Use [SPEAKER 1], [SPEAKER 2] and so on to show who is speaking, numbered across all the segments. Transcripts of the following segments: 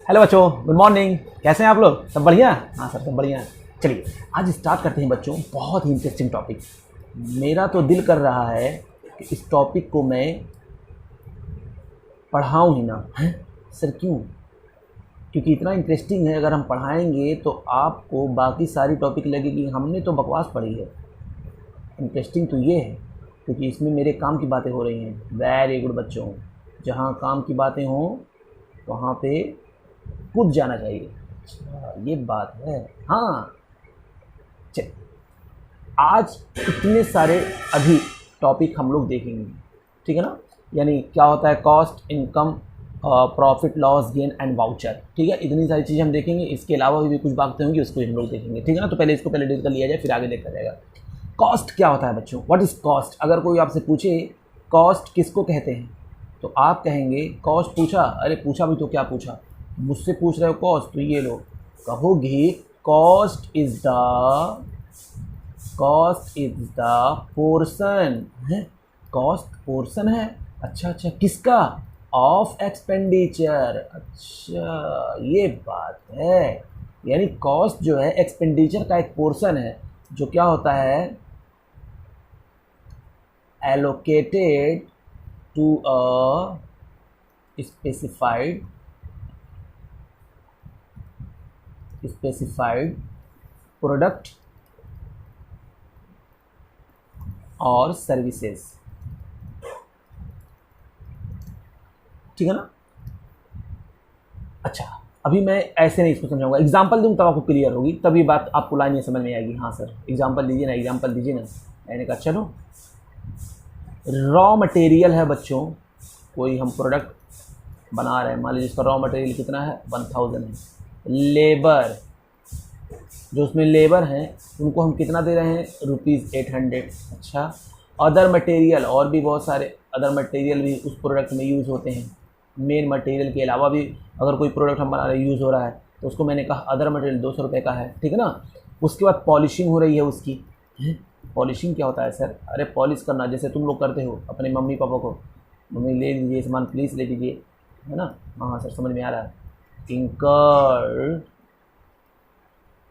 [SPEAKER 1] Hello बच्चों, good morning. कैसे हैं आप लोग? सब बढ़िया? हाँ सर, सब बढ़िया। चलिए आज स्टार्ट करते हैं बच्चों। बहुत ही इंटरेस्टिंग टॉपिक। मेरा तो दिल कर रहा है कि इस टॉपिक को मैं पढ़ाऊँ ही ना। हैं सर, क्यों? क्योंकि इतना इंटरेस्टिंग है। अगर हम पढ़ाएंगे तो आपको बाकी सारी टॉपिक लगेगी हमने तो बकवास पढ़ी है। इंटरेस्टिंग तो ये है क्योंकि इसमें मेरे काम की बातें हो रही हैं। वेरी गुड बच्चों, जहाँ काम की बातें हों वहाँ पे कूद जाना चाहिए। अच्छा, ये बात है। हाँ चल, आज इतने सारे अभी टॉपिक हम लोग देखेंगे, ठीक है ना। यानी क्या होता है cost, income, profit, loss, gain and voucher, ठीक है। इतनी सारी चीज़ें हम देखेंगे। इसके अलावा भी कुछ बातें होंगी, उसको हम लोग देखेंगे, ठीक है ना। तो पहले इसको डील कर लिया जाए, फिर आगे देखा जाएगा। कॉस्ट क्या होता है बच्चों? What is cost? अगर कोई आपसे पूछे कॉस्ट किसको कहते हैं तो आप कहेंगे कॉस्ट। पूछा? अरे पूछा भी तो क्या पूछा, मुझसे पूछ रहे हो कॉस्ट, तो ये लो कहोगे कॉस्ट इज द पोर्शन है। कॉस्ट पोर्शन है। अच्छा, किसका? Of expenditure. अच्छा, ये बात है। यानी कॉस्ट जो है एक्सपेंडिचर का एक पोर्शन है जो क्या होता है, allocated to a specified product और सर्विसेज, ठीक है ना। अच्छा, अभी मैं ऐसे नहीं इसको समझाऊंगा, एग्जांपल दूं तब आपको क्लियर होगी, तब ये बात आपको लाइन समझ में आएगी। हाँ सर, एग्जांपल दीजिए ना, एग्जांपल दीजिए ना। मैंने कहा चलो, रॉ मटेरियल है बच्चों, कोई हम प्रोडक्ट बना रहे हैं, मान लीजिए इसका रॉ मटेरियल कितना है, 1000 है। लेबर, जो उसमें लेबर हैं उनको हम कितना दे रहे हैं, ₹800। अच्छा, अदर मटेरियल, और भी बहुत सारे अदर मटेरियल भी उस प्रोडक्ट में यूज़ होते हैं। मेन मटेरियल के अलावा भी अगर कोई प्रोडक्ट हम बना रहे यूज़ हो रहा है तो उसको मैंने कहा अदर मटेरियल 200 रुपये का है, ठीक है ना। उसके बाद पॉलिशिंग हो रही है उसकी। पॉलिशिंग क्या होता है सर? अरे पॉलिश करना, जैसे तुम लोग करते हो अपने मम्मी पापा को, मम्मी ले लीजिए सामान प्लीज़ ले लीजिए, है ना। हाँ सर, समझ में आ रहा है। इंकर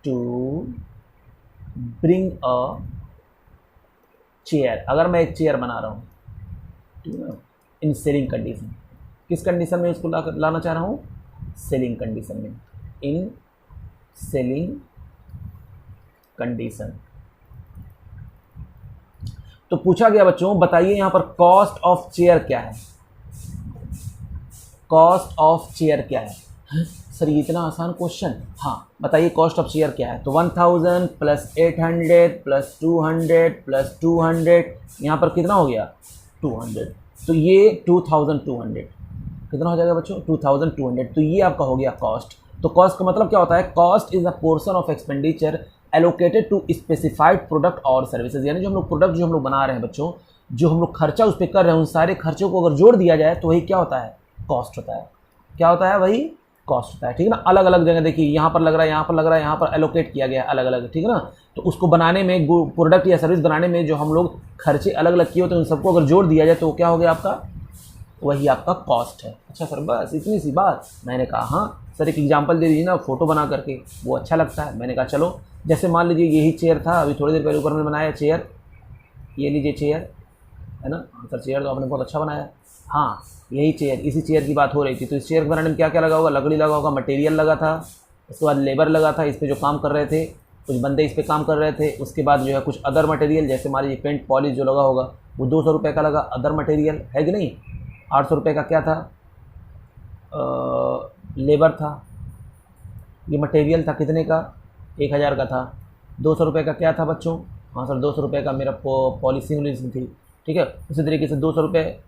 [SPEAKER 1] टू ब्रिंग अ चेयर। अगर मैं एक चेयर बना रहा हूँ, ठीक है ना, इन सेलिंग कंडीशन, किस कंडीशन में इसको लाना चाह रहा हूँ, सेलिंग कंडीशन में, इन सेलिंग कंडीशन। तो पूछा गया बच्चों, बताइए यहाँ पर कॉस्ट ऑफ चेयर क्या है। कॉस्ट ऑफ चेयर क्या है? सर ये इतना आसान क्वेश्चन। हाँ बताइए कॉस्ट ऑफ चेयर क्या है। तो 1000 प्लस 800 प्लस 200 प्लस 200, यहाँ पर कितना हो गया, 200। तो ये 2200 कितना हो जाएगा बच्चों, 2200। तो ये आपका हो गया कॉस्ट। तो कॉस्ट का मतलब क्या होता है, cost is a portion of expenditure allocated to specified product और सर्विसेज। यानी जो हम लोग प्रोडक्ट जो हम लोग बना रहे हैं बच्चों, जो हम लोग खर्चा उस पर कर रहे हैं, उन सारे खर्चों को अगर जोड़ दिया जाए तो वही क्या होता है, कॉस्ट होता है। क्या होता है, वही कॉस्ट होता है, ठीक है ना। अलग अलग जगह देखिए, यहाँ पर लग रहा है, यहाँ पर लग रहा है, यहाँ पर एलोकेट किया गया है अलग अलग, ठीक है ना। तो उसको बनाने में, प्रोडक्ट या सर्विस बनाने में जो हम लोग खर्चे अलग अलग किए होते हैं, उन सबको अगर जोड़ दिया जाए तो क्या हो गया आपका, वही आपका कॉस्ट है। अच्छा सर बस इतनी सी बात? मैंने कहा हाँ सर, एक एग्जांपल दे दीजिए ना फोटो बना करके, वो अच्छा लगता है। मैंने कहा चलो, जैसे मान लीजिए यही चेयर था, अभी थोड़ी देर पहले ऊपर में बनाया चेयर, ये लीजिए चेयर, है ना। हाँ सर, चेयर तो आपने बहुत अच्छा बनाया। हाँ यही चेयर, इसी चेयर की बात हो रही थी। तो इस चेयर बनाने में क्या क्या लगा होगा, लकड़ी लगा होगा, मटेरियल लगा था, उसके बाद लेबर लगा था, इस पर जो काम कर रहे थे, कुछ बंदे इस पर काम कर रहे थे। उसके बाद जो है कुछ अदर मटेरियल, जैसे मान लीजिए पेंट पॉलिश जो लगा होगा वो 200 रुपये का लगा, अदर मटेरियल है कि नहीं। 800 रुपये का क्या था, लेबर था। ये मटेरियल था कितने का, 1000 का था। 200 रुपये का क्या था बच्चों, हाँ सर 200 रुपये का मेरा पॉलिशिंग थी, ठीक है। उसी तरीके से 200 रुपये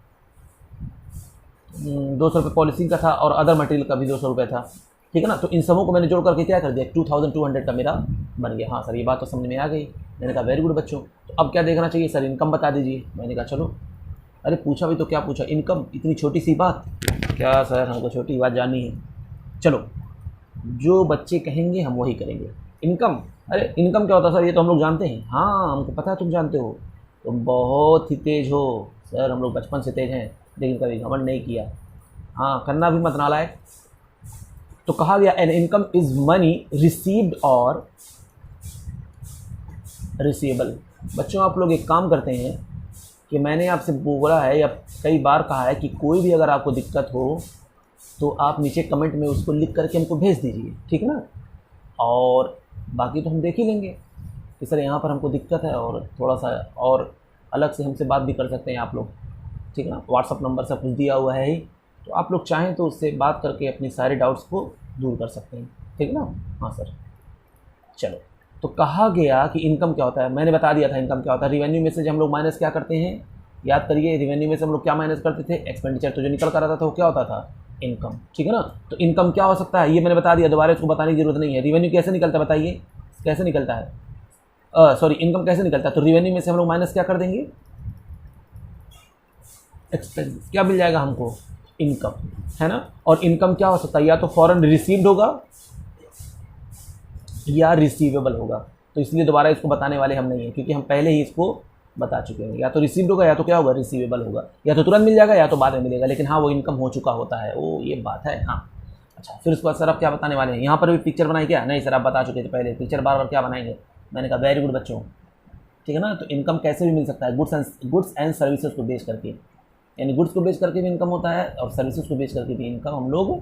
[SPEAKER 1] पॉलिशिंग का था और अदर मटेरियल का भी 200 रुपये था, ठीक है ना। तो इन सबों को मैंने जोड़ करके क्या कर दिया, 2200 का मेरा बन गया। हाँ सर, ये बात तो समझ में आ गई। मैंने कहा वेरी गुड बच्चों। तो अब क्या देखना चाहिए सर, इनकम बता दीजिए। मैंने कहा चलो, अरे पूछा भी तो क्या पूछा, इनकम, इतनी छोटी सी बात। क्या सर, हमको छोटी बात जाननी है। चलो, जो बच्चे कहेंगे हम वही करेंगे। इनकम, अरे इनकम क्या होता है सर, ये तो हम लोग जानते हैं। हाँ हमको पता है तुम जानते हो, तुम बहुत ही तेज हो सर, हम लोग बचपन से तेज हैं, लेकिन कभी घमंड नहीं किया। हाँ करना भी मत नालायक। तो कहा गया an income is money received और रिसीवेबल। बच्चों आप लोग एक काम करते हैं कि मैंने आपसे बोला है या कई बार कहा है कि कोई भी अगर आपको दिक्कत हो तो आप नीचे कमेंट में उसको लिख करके हमको भेज दीजिए, ठीक है ना। और बाकी तो हम देख ही लेंगे कि सर यहाँ पर हमको दिक्कत है, और थोड़ा सा और अलग से हमसे बात भी कर सकते हैं आप लोग, ठीक है ना। व्हाट्सअप नंबर सब कुछ दिया हुआ है ही, तो आप लोग चाहें तो उससे बात करके अपनी सारे डाउट्स को दूर कर सकते हैं, ठीक है ना। हाँ सर, चलो। तो कहा गया कि इनकम क्या होता है, मैंने बता दिया था इनकम क्या होता है। रिवेन्यू में से हम लोग माइनस क्या करते हैं, याद करिए, रिवेन्यू में से हम लोग क्या माइनस करते थे, एक्सपेंडिचर। तो जो निकल कर आता था वो क्या होता था, इनकम, ठीक है ना। तो इनकम क्या हो सकता है ये मैंने बता दिया, दोबारा इसको बताने की जरूरत नहीं है। रिवेन्यू कैसे निकलता है बताइए, कैसे निकलता है, सॉरी इनकम कैसे निकलता है। तो रिवेन्यू में से हम लोग माइनस क्या कर देंगे, एक्सपेंस, क्या मिल जाएगा हमको, इनकम, है ना। और इनकम क्या हो सकता है, या तो फॉरेन रिसीव्ड होगा या रिसीवेबल होगा। तो इसलिए दोबारा इसको बताने वाले हम नहीं हैं, क्योंकि हम पहले ही इसको बता चुके हैं। या तो रिसीव्ड होगा या तो क्या होगा, रिसीवेबल होगा, या तो तुरंत मिल जाएगा या तो बाद में मिलेगा, लेकिन हाँ वो इनकम हो चुका होता है, वो ये बात है। हाँ अच्छा, फिर उसके बाद सर आप क्या बताने वाले हैं, यहाँ पर भी पिक्चर बनाई क्या, नहीं सर आप बता चुके थे पहले, पिक्चर बार बार क्या बनाएंगे। मैंने कहा वेरी गुड बच्चों, ठीक है ना। तो इनकम कैसे भी मिल सकता है, गुड्स एंड सर्विसेज को बेच करके, यानी गुड्स को बेच करके भी इनकम होता है और सर्विसेज को बेच करके भी इनकम हम लोग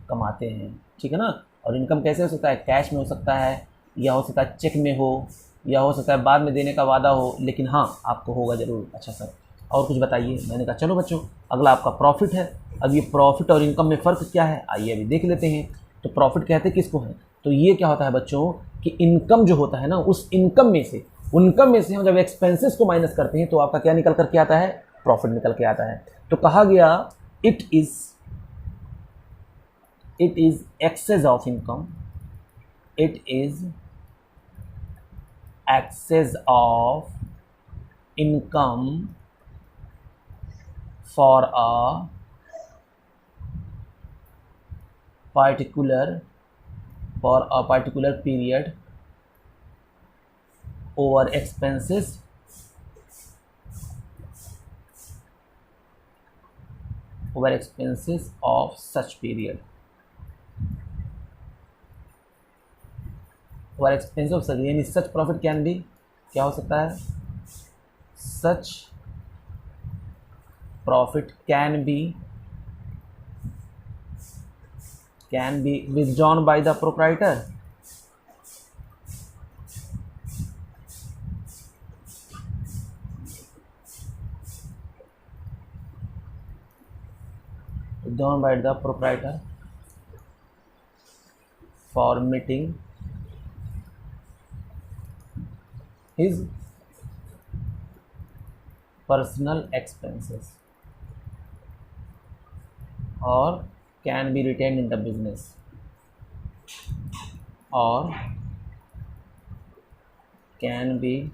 [SPEAKER 1] कमाते हैं, ठीक है ना। और इनकम कैसे हो सकता है, कैश में हो सकता है, या हो सकता है चेक में हो, या हो सकता है बाद में देने का वादा हो, लेकिन हाँ आपको होगा ज़रूर। अच्छा सर और कुछ बताइए। मैंने कहा चलो बच्चों अगला आपका प्रॉफिट है। अब ये प्रॉफिट और इनकम में फ़र्क क्या है, आइए अभी देख लेते हैं। तो प्रॉफिट कहते किसको है, तो ये क्या होता है बच्चों कि इनकम जो होता है ना, उस इनकम में से हम जब एक्सपेंसेस को माइनस करते हैं तो आपका क्या निकल करके आता है, प्रॉफिट निकल के आता है। तो कहा गया it is excess of income, इट इज excess of income for a particular period over expenses of such period, और एक्सपेंस ऑफ सच, यानी सच प्रॉफिट कैन बी, क्या हो सकता है, such profit can be withdrawn by the proprietor, for meeting his personal expenses or can be retained in the business, or can be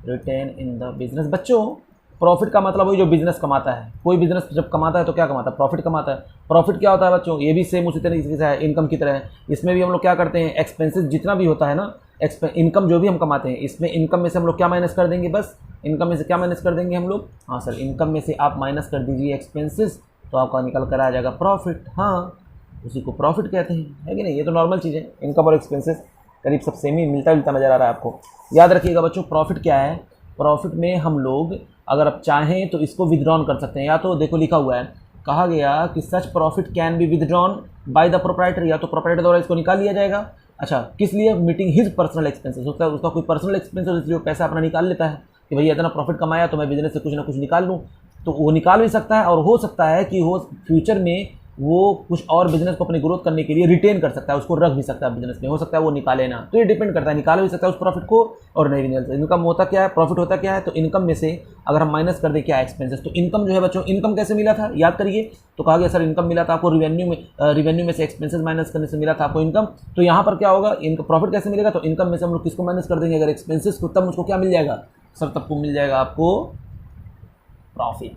[SPEAKER 1] retained in the business। बच्चों profit का मतलब वही जो business कमाता है, कोई बिजनेस जब कमाता है तो क्या कमाता है, प्रॉफिट कमाता है। प्रॉफिट क्या होता है बच्चों, ये भी सेम उसी तरीके से है, इनकम की तरह है। इसमें भी हम लोग क्या करते हैं, एक्सपेंसेस जितना भी होता है ना, इनकम जो भी हम कमाते हैं, इसमें इनकम में से हम लोग क्या माइनस कर देंगे, बस इनकम में से क्या माइनस कर देंगे हम लोग, हाँ सर इनकम में से आप माइनस कर दीजिए एक्सपेंसेस, तो आपका निकल कर आ जाएगा प्रॉफिट। हाँ उसी को प्रॉफिट कहते हैं, है कि नहीं। ये तो नॉर्मल चीज़ है, इनकम और एक्सपेंसेस करीब सब सेम ही मिलता जुलता नज़र आ रहा है आपको। याद रखिएगा बच्चों प्रॉफिट क्या है, प्रॉफिट में हम लोग अगर आप चाहें तो इसको विदड्रॉन कर सकते हैं, या तो देखो लिखा हुआ है, कहा गया कि such profit can be withdrawn by the proprietor, या तो प्रोप्राइटर द्वारा इसको निकाल लिया जाएगा। अच्छा किस लिए, मीटिंग हिज पर्सनल एक्सपेंसेस, होता है उसका कोई पर्सनल एक्सपेंस है इसलिए वो पैसा अपना निकाल लेता है कि भैया इतना प्रॉफिट कमाया तो मैं बिजनेस से कुछ ना कुछ निकाल लूँ, तो वो निकाल भी सकता है। और हो सकता है कि वो फ्यूचर में वो कुछ और बिजनेस को अपनी ग्रोथ करने के लिए रिटेन कर सकता है, उसको रख भी सकता है बिजनेस में, हो सकता है वो निकाले ना, तो ये डिपेंड करता है, निकाल भी सकता है उस प्रॉफिट को और नहीं भी निकाल सकता। इनकम होता क्या है, प्रॉफिट होता क्या है, तो इनकम में से अगर हम माइनस कर दें क्या एक्सपेंसेस, तो इनकम जो है बच्चों, इनकम कैसे मिला था याद करिए, तो कहा गया सर इनकम मिला था आपको रिवेन्यू में से एक्सपेंसेस माइनस करने से मिला था आपको इनकम। तो यहाँ पर क्या होगा, इनका प्रॉफिट कैसे मिलेगा, तो इनकम में से हम लोग किसको माइनस कर देंगे, अगर एक्सपेंसेस को, तब मुझको क्या मिल जाएगा सर, तब को मिल जाएगा आपको प्रॉफिट।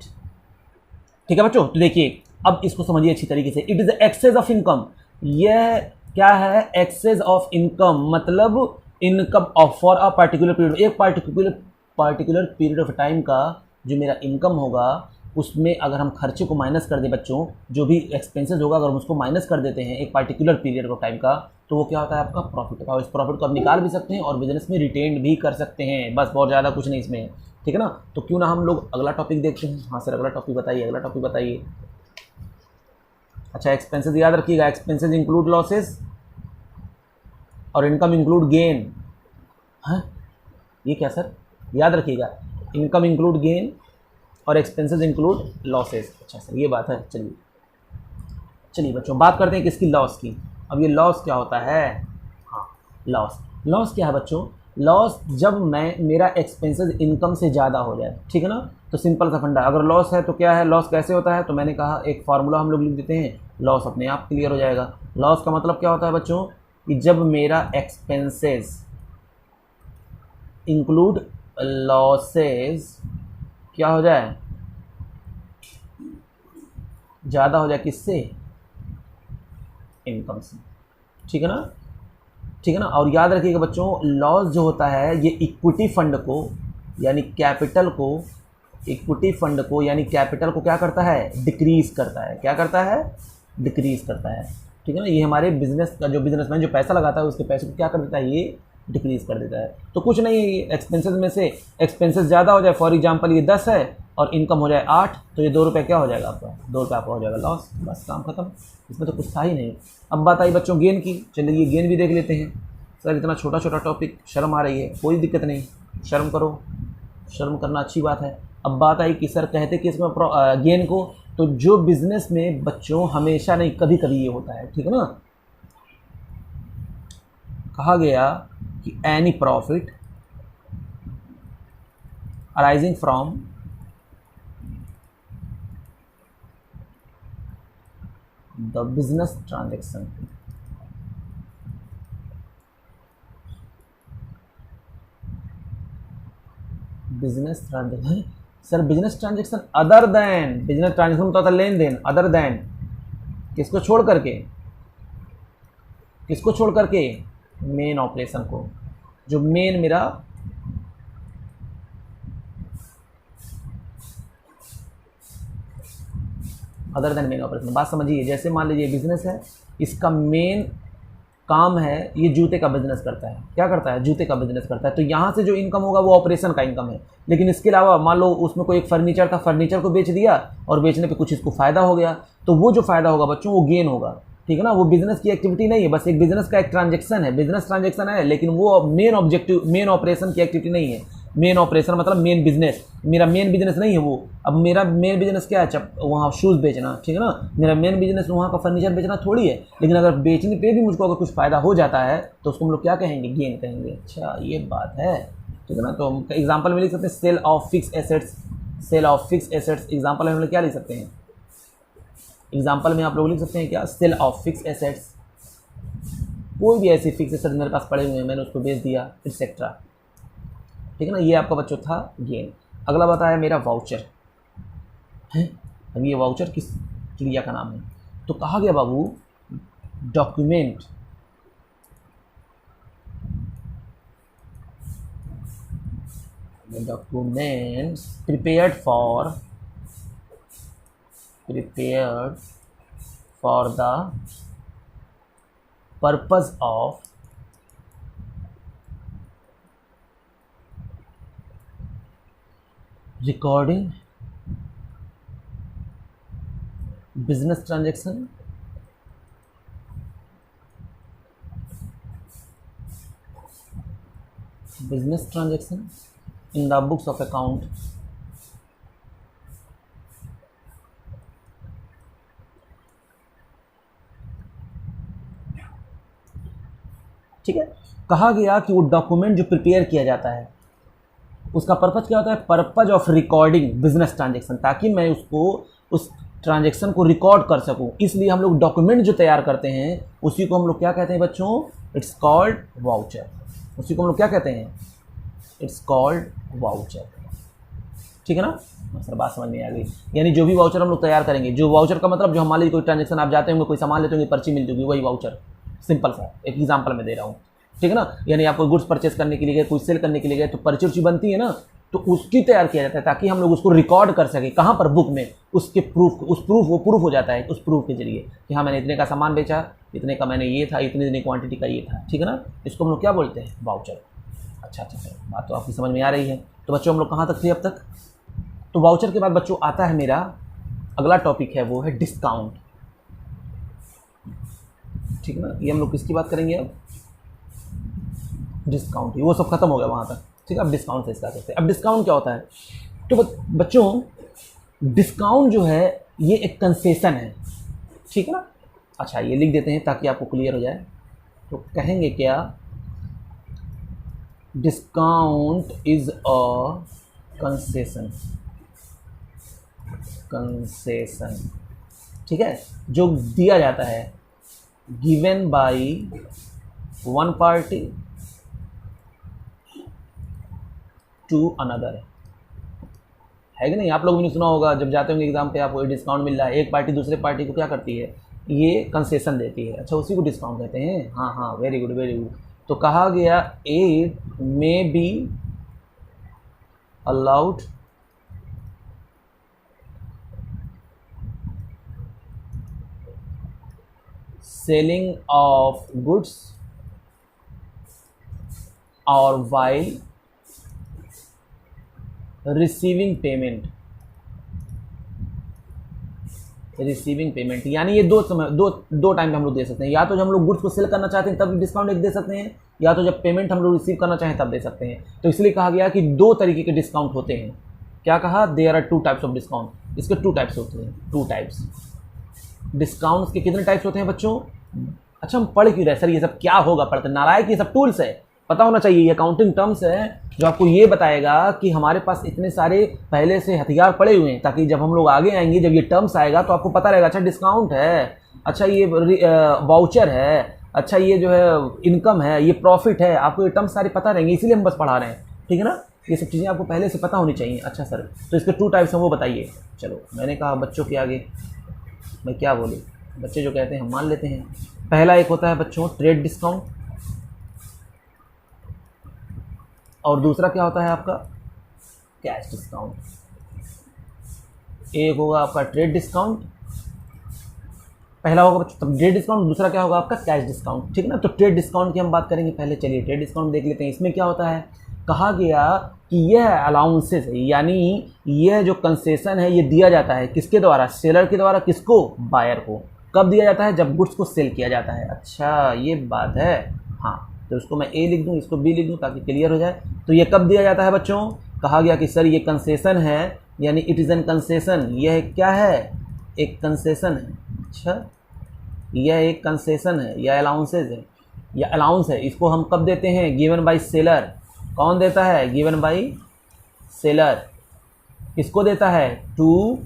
[SPEAKER 1] ठीक है बच्चों, तो देखिए अब इसको समझिए अच्छी तरीके से। It is excess of income, यह क्या है, एक्सेस ऑफ इनकम मतलब income of for a particular period, एक पार्टिकुलर पीरियड ऑफ टाइम का जो मेरा इनकम होगा उसमें अगर हम खर्चे को माइनस कर दें बच्चों, जो भी एक्सपेंसेस होगा अगर हम उसको माइनस कर देते हैं एक पार्टिकुलर पीरियड ऑफ टाइम का, तो वो क्या होता है आपका प्रॉफिट। और इस प्रॉफिट को आप निकाल भी सकते हैं और बिजनेस में रिटेन भी कर सकते हैं, बस बहुत ज़्यादा कुछ नहीं इसमें, ठीक है ना। तो क्यों ना हम लोग अगला टॉपिक देखते हैं। हाँ सर अगला टॉपिक बताइए, अगला टॉपिक बताइए। अच्छा एक्सपेंसेस याद रखिएगा, एक्सपेंसेस इंक्लूड लॉसेस और इनकम इंक्लूड गेन। हाँ ये क्या सर, याद रखिएगा इनकम इंक्लूड गेन और एक्सपेंसेस इंक्लूड लॉसेस। अच्छा सर ये बात है। चलिए बच्चों बात करते हैं किसकी, लॉस की। अब ये लॉस क्या होता है, हाँ लॉस क्या है बच्चों, लॉस जब मेरा एक्सपेंसेस इनकम से ज़्यादा हो जाए, ठीक है ना। तो सिंपल सा फंडा, अगर लॉस है तो क्या है, लॉस कैसे होता है, तो मैंने कहा एक फार्मूला हम लोग लिख देते हैं, लॉस अपने आप क्लियर हो जाएगा। लॉस का मतलब क्या होता है बच्चों, कि जब मेरा एक्सपेंसेस इंक्लूड लॉसेस क्या हो जाए, ज़्यादा हो जाए, किससे, इनकम से, ठीक है ना। और याद रखिएगा बच्चों लॉस जो होता है ये इक्विटी फंड को यानी कैपिटल को क्या करता है, डिक्रीज करता है। क्या करता है, डिक्रीज करता है, ठीक है ना। ये हमारे बिजनेस का जो बिजनेसमैन जो पैसा लगाता है उसके पैसे को क्या कर देता है, ये डिक्रीज कर देता है। तो कुछ नहीं है, ये एक्सपेंसेस में से एक्सपेंसेस ज़्यादा हो जाए, फॉर एग्जांपल ये 10 है और इनकम हो जाए 8, तो ये 2 रुपये क्या हो जाएगा आपका, 2 रुपये आपका हो जाएगा लॉस, बस काम खत्म। इसमें तो कुछ था ही नहीं। अब बात आई बच्चों गेन की, चलिए गेन भी देख लेते हैं। सर इतना छोटा छोटा टॉपिक, शर्म आ रही है, कोई दिक्कत नहीं, शर्म करो, शर्म करना अच्छी बात है। अब बात आई कि सर कहते कि इसमें गेन को, तो जो बिजनेस में बच्चों हमेशा नहीं कभी कभी ये होता है, ठीक है ना। कहा गया कि any profit arising from the business transaction sir business transaction other than, business transaction तो होता है लेन देन, अदर देन किसको छोड़ करके मेन ऑपरेशन को, जो मेन मेरा अदर देन मेन ऑपरेशन। बात समझिए, जैसे मान लीजिए बिजनेस है, इसका मेन काम है, ये जूते का बिजनेस करता है, क्या करता है, जूते का बिजनेस करता है, तो यहाँ से जो इनकम होगा वो ऑपरेशन का इनकम है। लेकिन इसके अलावा मान लो उसमें कोई एक फर्नीचर था, फर्नीचर को बेच दिया और बेचने पे कुछ इसको फ़ायदा हो गया, तो वो जो फ़ायदा होगा बच्चों वो गेन होगा, ठीक है ना। वो बिजनेस की एक्टिविटी नहीं है, बस एक बिजनेस का एक ट्रांजेक्शन है, बिजनेस ट्रांजेक्शन है, लेकिन वो मेन ऑब्जेक्टिव, मेन ऑपरेशन की एक्टिविटी नहीं है। मेन ऑपरेशन मतलब मेन बिजनेस, मेरा मेन बिजनेस नहीं है वो। अब मेरा मेन बिजनेस क्या है, वहाँ शूज़ बेचना, ठीक है ना। मेरा मेन बिजनेस वहाँ का फर्नीचर बेचना थोड़ी है, लेकिन अगर बेचने पे भी मुझको अगर कुछ फ़ायदा हो जाता है तो उसको हम लोग क्या कहेंगे, गेन कहेंगे। अच्छा ये बात है, ठीक है ना। तो एग्जाम्पल में लिख सकते हैं sale of fix assets, sale of fix assets. Example में हम लोग क्या लिख सकते हैं, एग्जाम्पल में आप लोग लिख सकते हैं क्या, सेल ऑफ फिक्स एसेट्स। कोई भी ऐसी फिक्स एसेट मेरे पास पड़े हुए हैं, मैंने उसको बेच दिया, एक्सेट्रा, ठीक है ना। ये आपका बच्चों था गेन। अगला बताया मेरा वाउचर है। अब ये वाउचर किस चिड़िया का नाम है, तो कहा गया बाबू document prepared for the purpose of recording business transaction in the books of account, ठीक है। कहा गया कि वो डॉक्यूमेंट जो प्रिपेयर किया जाता है उसका पर्पज क्या होता है, purpose of recording business transaction, ताकि मैं उसको उस ट्रांजैक्शन को रिकॉर्ड कर सकूं। इसलिए हम लोग डॉक्यूमेंट जो तैयार करते हैं उसी को हम लोग क्या कहते हैं बच्चों, इट्स कॉल्ड वाउचर। उसी को हम लोग क्या कहते हैं, इट्स कॉल्ड वाउचर, ठीक है ना। सर बात समझ में आ गई। यानी जो भी वाउचर हम लोग तैयार करेंगे, जो वाउचर का मतलब जो हमारे लिए कोई ट्रांजैक्शन आप जाते होंगे, कोई सामान लेते होंगे, पर्ची मिल जाएगी, वही वाउचर। सिंपल सा एक एग्जांपल में दे रहा हूँ, ठीक है ना। यानी आप कोई गुड्स परचेस करने के लिए गए, कोई सेल करने के लिए गए, तो पर्ची उर्ची बनती है ना, तो उसकी तैयार किया जाता है ताकि हम लोग उसको रिकॉर्ड कर सकें कहाँ पर, बुक में, उसके प्रूफ, वो प्रूफ हो जाता है उस प्रूफ के जरिए कि हाँ मैंने इतने का सामान बेचा, इतने का मैंने ये था, इतनी क्वांटिटी का ये था, ठीक है ना। इसको हम लोग क्या बोलते हैं, वाउचर। अच्छा सर, बात तो आपकी समझ में आ रही है। तो बच्चों हम लोग कहाँ तक थे अब तक। तो वाउचर के बाद बच्चों आता है मेरा अगला टॉपिक है, वो है डिस्काउंट, ठीक है ना। ये हम लोग किसकी बात करेंगे अब, डिस्काउंट। वो सब खत्म हो गया वहाँ तक, ठीक है। अब डिस्काउंट से स्टार्ट करते हैं। अब डिस्काउंट क्या होता है, तो बच्चों डिस्काउंट जो है ये एक कंसेशन है, ठीक है ना। अच्छा ये लिख देते हैं ताकि आपको क्लियर हो जाए। तो कहेंगे क्या, discount is a concession, concession, ठीक है, जो दिया जाता है, given by one party to another, है कि नहीं। आप लोग भी सुना होगा, जब जाते होंगे एग्जाम पे आपको डिस्काउंट मिल रहा है, एक पार्टी दूसरे पार्टी को क्या करती है, ये कंसेशन देती है। अच्छा उसी को डिस्काउंट कहते हैं। हाँ हाँ, वेरी गुड वेरी गुड। तो कहा गया it may be allowed selling of goods और while receiving payment, receiving payment, यानी ये दो टाइम पे हम लोग दे सकते हैं। या तो जब हम लोग गुड्स को सेल करना चाहते हैं तब डिस्काउंट एक दे सकते हैं, या तो जब पेमेंट हम लोग रिसीव करना चाहें तब दे सकते हैं। तो इसलिए कहा गया कि दो तरीके के डिस्काउंट होते हैं। क्या कहा, there are two types of discount. इसके टू टाइप्स होते हैं, टू टाइप्स। डिस्काउंट्स के कितने टाइप्स होते हैं बच्चों। अच्छा हम पढ़ क्यों रहे सर, ये सब क्या होगा पढ़ते, नालायक, ये सब टूल्स है, पता होना चाहिए। ये अकाउंटिंग टर्म्स है जो आपको ये बताएगा कि हमारे पास इतने सारे पहले से हथियार पड़े हुए हैं, ताकि जब हम लोग आगे आएंगे, जब ये टर्म्स आएगा तो आपको पता रहेगा, अच्छा डिस्काउंट है, अच्छा ये वाउचर है, अच्छा ये जो है इनकम है, ये प्रॉफिट है, आपको ये टर्म्स सारे पता रहेंगे, इसीलिए हम बस पढ़ा रहे हैं, ठीक है ना। ये सब चीज़ें आपको पहले से पता होनी चाहिए। अच्छा सर, तो इसके टू टाइप्स हैं वो बताइए। चलो मैंने कहा बच्चों के आगे मैं क्या बोलूँ, बच्चे जो कहते हैं हम मान लेते हैं। पहला एक होता है बच्चों ट्रेड डिस्काउंट, और दूसरा क्या होता है आपका कैश डिस्काउंट। एक होगा आपका ट्रेड डिस्काउंट, पहला होगा ट्रेड डिस्काउंट, दूसरा क्या होगा आपका कैश डिस्काउंट, ठीक है ना। तो ट्रेड डिस्काउंट की हम बात करेंगे पहले। चलिए ट्रेड डिस्काउंट देख लेते हैं। इसमें क्या होता है, कहा गया कि यह अलाउंसेस है, यानी यह जो कंसेशन है ये दिया जाता है किसके द्वारा, सेलर के द्वारा, किसको, बायर को। कब दिया जाता है, जब गुड्स को सेल किया जाता है। अच्छा ये बात है, हाँ। तो इसको मैं ए लिख दूँ, इसको बी लिख दूँ ताकि क्लियर हो जाए। तो ये कब दिया जाता है बच्चों, कहा गया कि सर ये कंसेशन है, यानी इट इज़ एन कंसेशन। यह क्या है, एक कंसेशन है। अच्छा यह एक कंसेशन है या अलाउंसेज है, या अलाउंस है। इसको हम कब देते हैं, गिवन बाय सेलर। कौन देता है, गिवन बाय सेलर। किसको देता है, टू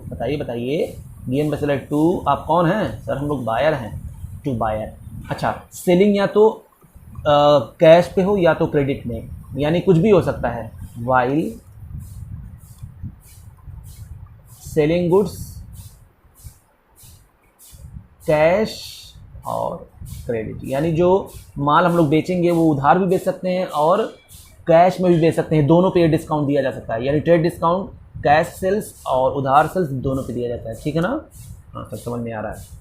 [SPEAKER 1] बताइए बताइए, गिवन बाय सेलर टू। आप कौन हैं सर, हम लोग बायर हैं, टू बायर। अच्छा सेलिंग या तो कैश पे हो या तो क्रेडिट में, यानी कुछ भी हो सकता है। वाइल सेलिंग गुड्स, कैश और क्रेडिट, यानी जो माल हम लोग बेचेंगे वो उधार भी बेच सकते हैं और कैश में भी बेच सकते हैं, दोनों पे डिस्काउंट दिया जा सकता है। यानी ट्रेड डिस्काउंट कैश सेल्स और उधार सेल्स दोनों पे दिया जाता है, ठीक है ना। हाँ सर समझ में आ रहा है।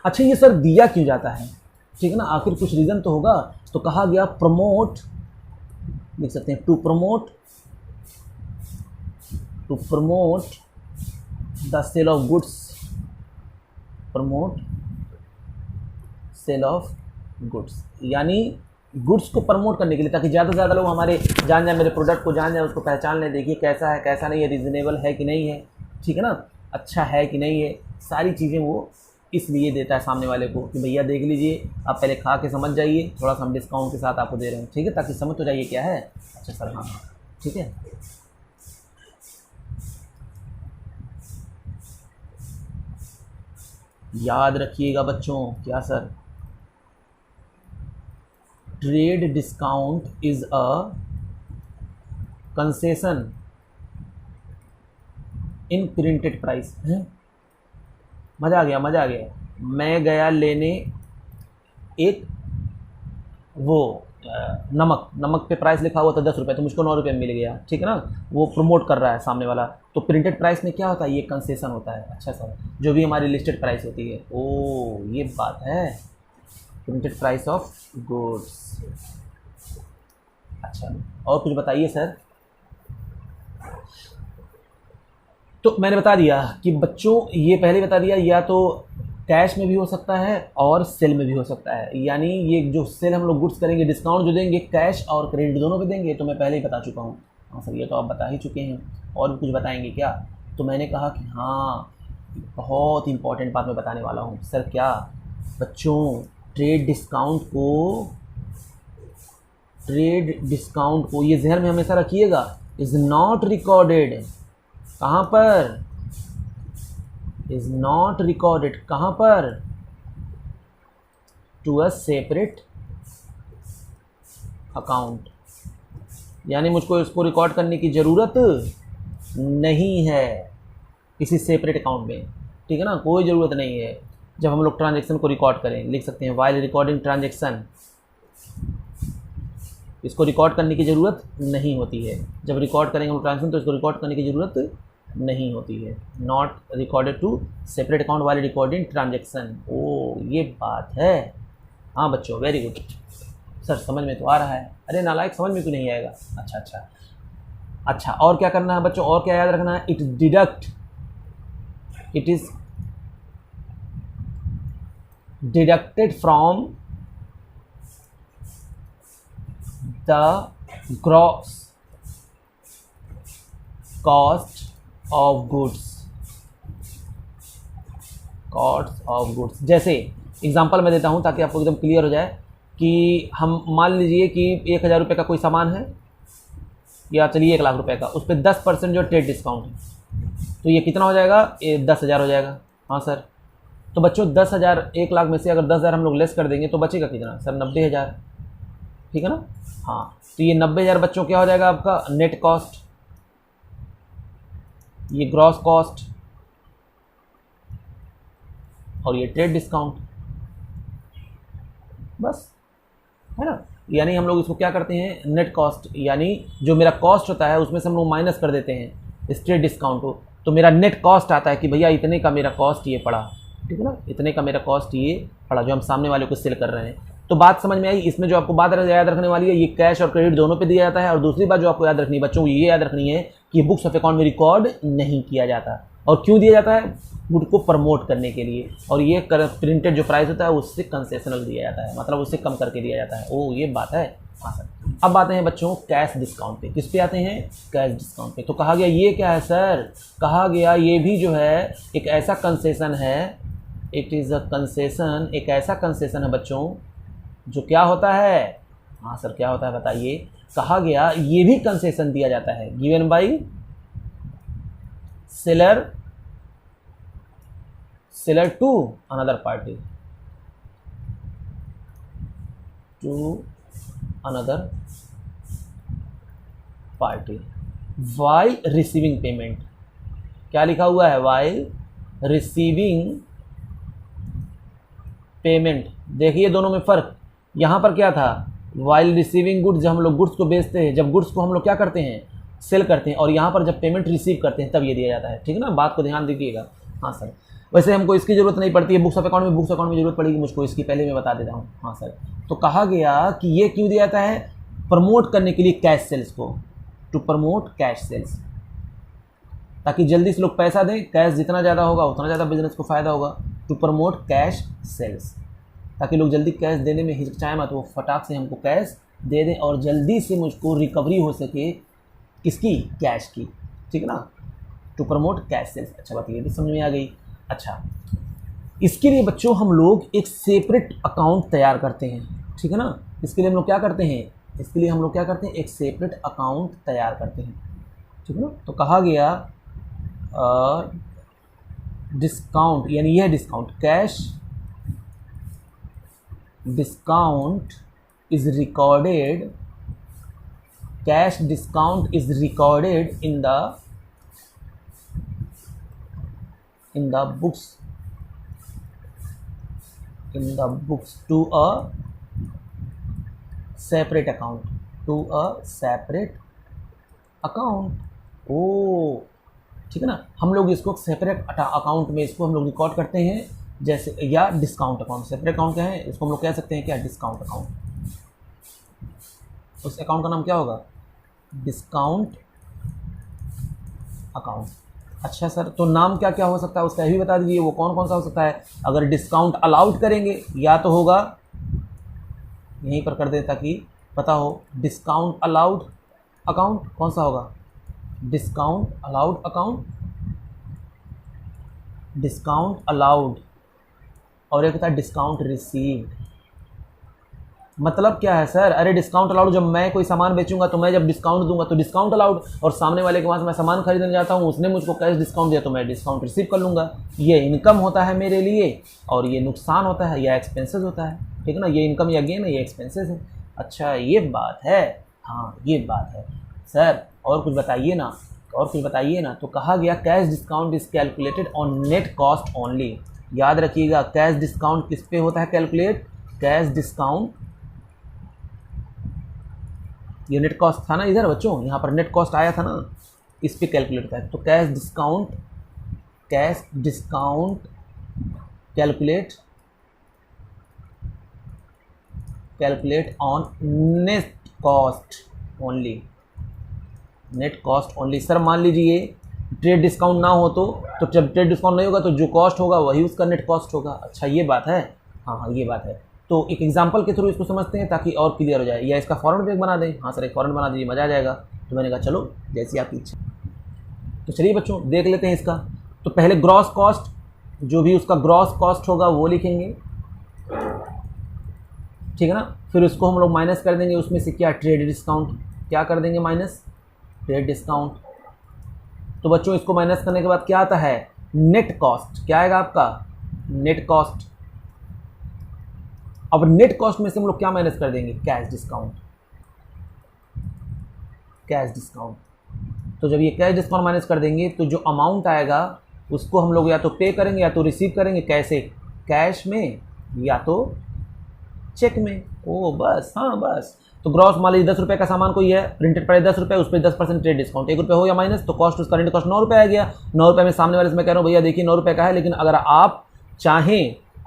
[SPEAKER 1] अच्छा ये सर दिया क्यों जाता है, ठीक है ना, आखिर कुछ रीज़न तो होगा। तो कहा गया प्रमोट, लिख सकते हैं, to promote the sale of goods, promote sale of goods, यानी गुड्स को प्रमोट करने के लिए, ताकि ज़्यादा से ज़्यादा लोग हमारे जान जाए, मेरे प्रोडक्ट को जान जाए, उसको पहचान लें, देखिए कैसा है कैसा नहीं है, रीज़नेबल है कि नहीं है, ठीक है ना, अच्छा है कि नहीं है, सारी चीज़ें वो इसलिए देता है सामने वाले को कि भैया देख लीजिए, आप पहले खा के समझ जाइए, थोड़ा सा हम डिस्काउंट के साथ आपको दे रहे हैं, ठीक है, ताकि समझ तो जाइए क्या है। अच्छा सर हाँ हाँ ठीक है। याद रखिएगा बच्चों, क्या sir, trade discount is a concession in printed price है। मज़ा आ गया, मज़ा आ गया। मैं गया लेने एक वो नमक पे प्राइस लिखा हुआ था 10 रुपये, तो मुझको 9 रुपये में मिल गया, ठीक है ना, वो प्रमोट कर रहा है सामने वाला। तो प्रिंटेड प्राइस में क्या होता है, ये कंसेशन होता है। अच्छा सर, जो भी हमारी लिस्टेड प्राइस होती है। ओ ये बात है, प्रिंटेड प्राइस ऑफ गुड्स। अच्छा, और कुछ बताइए सर। तो मैंने बता दिया कि बच्चों, ये पहले बता दिया, या तो कैश में भी हो सकता है और सेल में भी हो सकता है। यानी ये जो सेल हम लोग गुड्स करेंगे, डिस्काउंट जो देंगे कैश और क्रेडिट दोनों पे देंगे, तो मैं पहले ही बता चुका हूँ। हाँ सर, ये तो आप बता ही चुके हैं। और भी कुछ बताएंगे क्या? तो मैंने कहा कि हाँ, बहुत इंपॉर्टेंट बात मैं बताने वाला हूँ। सर क्या? बच्चों, ट्रेड डिस्काउंट को ये जहन में हमेशा रखिएगा, इज़ नॉट रिकॉर्डेड। कहाँ पर? Is not recorded. कहाँ पर? To a separate account. यानी मुझको इसको रिकॉर्ड करने की ज़रूरत नहीं है किसी सेपरेट अकाउंट में, ठीक है ना, कोई ज़रूरत नहीं है। जब हम लोग ट्रांजेक्शन को रिकॉर्ड करें, लिख सकते हैं वाइल रिकॉर्डिंग ट्रांजेक्शन, इसको रिकॉर्ड करने की ज़रूरत नहीं होती है। जब रिकॉर्ड करेंगे हम ट्रांजेक्शन, तो इसको रिकॉर्ड करने की ज़रूरत नहीं होती है। Not recorded to separate account while recording transaction. ओ ये बात है। हाँ बच्चों, वेरी गुड। सर समझ में तो आ रहा है। अरे नालायक, समझ में क्यों नहीं आएगा? अच्छा, और क्या करना है बच्चों, और क्या याद रखना है? It is deducted from the gross cost of goods. जैसे एग्जांपल मैं देता हूं ताकि आपको एकदम क्लियर हो जाए कि हम मान लीजिए कि 1000 रुपये का कोई सामान है, या चलिए 1 लाख रुपए का, उस पर 10% जो ट्रेड डिस्काउंट है, तो ये कितना हो जाएगा? ये 10,000 हो जाएगा। हाँ सर, तो बच्चों 10,000, 1 लाख में से अगर 10,000 हम लोग लेस कर देंगे तो बचेगा कितना? सर 90,000, ठीक है ना। हाँ, तो ये 90,000 बच्चों क्या हो जाएगा आपका? Net cost. ये ग्रॉस कॉस्ट, और ये ट्रेड डिस्काउंट, बस, है ना। यानी हम लोग इसको क्या करते हैं? नेट कॉस्ट, यानी जो मेरा कॉस्ट होता है उसमें से हम लोग माइनस कर देते हैं इस ट्रेड डिस्काउंट को, तो मेरा नेट कॉस्ट आता है कि भैया इतने का मेरा कॉस्ट ये पड़ा, ठीक है ना, इतने का मेरा कॉस्ट ये पड़ा जो हम सामने वाले को सेल कर रहे हैं। तो बात समझ में आई। इसमें जो आपको बात याद रखने वाली है, ये कैश और क्रेडिट दोनों पे दिया जाता है। और दूसरी बात जो आपको याद रखनी है बच्चों, ये याद रखनी है कि बुक्स ऑफ अकाउंट में रिकॉर्ड नहीं किया जाता। और क्यों दिया जाता है? गुड को प्रमोट करने के लिए। और ये प्रिंटेड जो प्राइस होता है उससे कंसेशनल दिया जाता है, मतलब उससे कम करके दिया जाता है। ओ ये बात है। हाँ सर, अब आते हैं बच्चों कैश डिस्काउंट पे। किस पे आते हैं? कैश डिस्काउंट पे। तो कहा गया ये क्या है सर? कहा गया ये भी जो है एक ऐसा कंसेशन है, इट इज़ अ कंसेशन, एक ऐसा कंसेशन है बच्चों जो क्या होता है? हाँ सर, क्या होता है बताइए। कहा गया ये भी कंसेशन दिया जाता है, given by seller to another party, while receiving payment. क्या लिखा हुआ है? While receiving payment. देखिए दोनों में फ़र्क। यहाँ पर क्या था? वाइल रिसीविंग गुड्स, जब हम लोग गुड्स को बेचते हैं, जब गुड्स को हम लोग क्या करते हैं? सेल करते हैं। और यहाँ पर जब पेमेंट रिसीव करते हैं तब ये दिया जाता है, ठीक है ना। बात को ध्यान दीजिएगा। हाँ सर, वैसे हमको इसकी ज़रूरत नहीं पड़ती है बुक्स ऑफ अकाउंट में ज़रूरत पड़ेगी मुझको इसकी, पहले मैं बता देता हूँ। हाँ सर, तो कहा गया कि ये क्यों दिया जाता है? प्रमोट करने के लिए कैश सेल्स को, टू प्रमोट कैश सेल्स, ताकि जल्दी से लोग पैसा दें। कैश जितना ज़्यादा होगा उतना ज़्यादा बिजनेस को फ़ायदा होगा। टू प्रमोट कैश सेल्स, ताकि लोग जल्दी कैश देने में हिचकिचाएं मत, वो फटाक से हमको कैश दे दें और जल्दी से मुझको रिकवरी हो सके किसकी? कैश की, ठीक है ना। To promote cash sales. अच्छा, बात ये भी समझ में आ गई। अच्छा, इसके लिए बच्चों हम लोग एक सेपरेट अकाउंट तैयार करते हैं, ठीक है ना। इसके लिए हम लोग क्या करते हैं? एक सेपरेट अकाउंट तैयार करते हैं, ठीक है ना। तो कहा गया डिस्काउंट, यानी यह discount, cash discount is recorded, cash discount is recorded in the books to a separate account, to a separate account. ओ ठीक है ना, हम लोग इसको सेपरेट अकाउंट में इसको हम लोग रिकॉर्ड करते हैं, जैसे या डिस्काउंट अकाउंट। सेपरेट अकाउंट क्या है, इसको हम लोग कह सकते हैं क्या, डिस्काउंट अकाउंट। उस अकाउंट का नाम क्या होगा, डिस्काउंट अकाउंट। अच्छा सर, तो नाम क्या क्या हो सकता है उसका ये भी बता दीजिए, वो कौन कौन सा हो सकता है। अगर डिस्काउंट अलाउड करेंगे या तो होगा, यहीं पर कर दें ताकि पता हो, डिस्काउंट अलाउड अकाउंट कौन सा होगा, discount allowed account, discount allowed, और एक होता है डिस्काउंट रिसीव्ड। मतलब क्या है सर, अरे डिस्काउंट अलाउड, जब मैं कोई सामान बेचूंगा तो मैं जब डिस्काउंट दूंगा तो डिस्काउंट अलाउड, और सामने वाले के पास मैं सामान खरीदने जाता हूँ, उसने मुझको कैश डिस्काउंट दिया तो मैं डिस्काउंट रिसीव कर लूँगा। ये इनकम होता है मेरे लिए, और ये नुकसान होता है या एक्सपेंसेस होता है, ठीक है ना। ये इनकम या गेन है, ये एक्सपेंसेस है। अच्छा ये बात है, हाँ ये बात है सर। और कुछ बताइए ना, और कुछ बताइए ना। तो कहा गया cash discount is calculated on net cost only. याद रखिएगा, कैश डिस्काउंट किस पे होता है कैलकुलेट, कैश डिस्काउंट, ये नेट कॉस्ट था ना इधर बच्चों, यहाँ पर नेट कॉस्ट आया था ना, इस पे कैलकुलेट होता है। तो cash discount, cash discount calculate on net cost only, net cost only. Sir मान लीजिए ट्रेड डिस्काउंट ना हो तो जब ट्रेड डिस्काउंट नहीं होगा तो जो कॉस्ट होगा वही उसका नेट कॉस्ट होगा। अच्छा ये बात है, हाँ हाँ ये बात है। तो एक एग्जांपल के थ्रू इसको समझते हैं ताकि और क्लियर हो जाए, या इसका फॉर्मेट भी एक बना दें। हाँ सर एक फॉर्मेट बना दीजिए, मज़ा आ जाएगा। तो मैंने कहा चलो जैसी आपकी इच्छा। तो चलिए बच्चों देख लेते हैं इसका। तो पहले ग्रॉस कॉस्ट, जो भी उसका ग्रॉस कॉस्ट होगा वो लिखेंगे, ठीक है ना। फिर उसको हम लोग माइनस कर देंगे, उसमें से क्या, ट्रेड डिस्काउंट, क्या कर देंगे माइनस, ट्रेड डिस्काउंट। तो बच्चों इसको माइनस करने के बाद क्या आता है, नेट कॉस्ट। क्या आएगा आपका, नेट कॉस्ट। अब नेट कॉस्ट में से हम लोग क्या माइनस कर देंगे, कैश डिस्काउंट, कैश डिस्काउंट। तो जब ये कैश डिस्काउंट माइनस कर देंगे तो जो अमाउंट आएगा उसको हम लोग या तो पे करेंगे या तो रिसीव करेंगे। कैसे, कैश में या तो चेक में। ओ बस, हाँ बस। तो ग्रॉस मान लीजिए 10 रुपये का सामान कोई है, प्रिंटेड प्राइस 10 रुपये, उस पर 10% ट्रेड डिस्काउंट, 1 रुपये हो या माइनस, तो कॉस्ट उसका रेंट कॉस्ट 9 रुपये आ गया। 9 रुपये में सामने वाले से मैं कह रहा हूँ भैया देखिए 9 रुपये का है, लेकिन अगर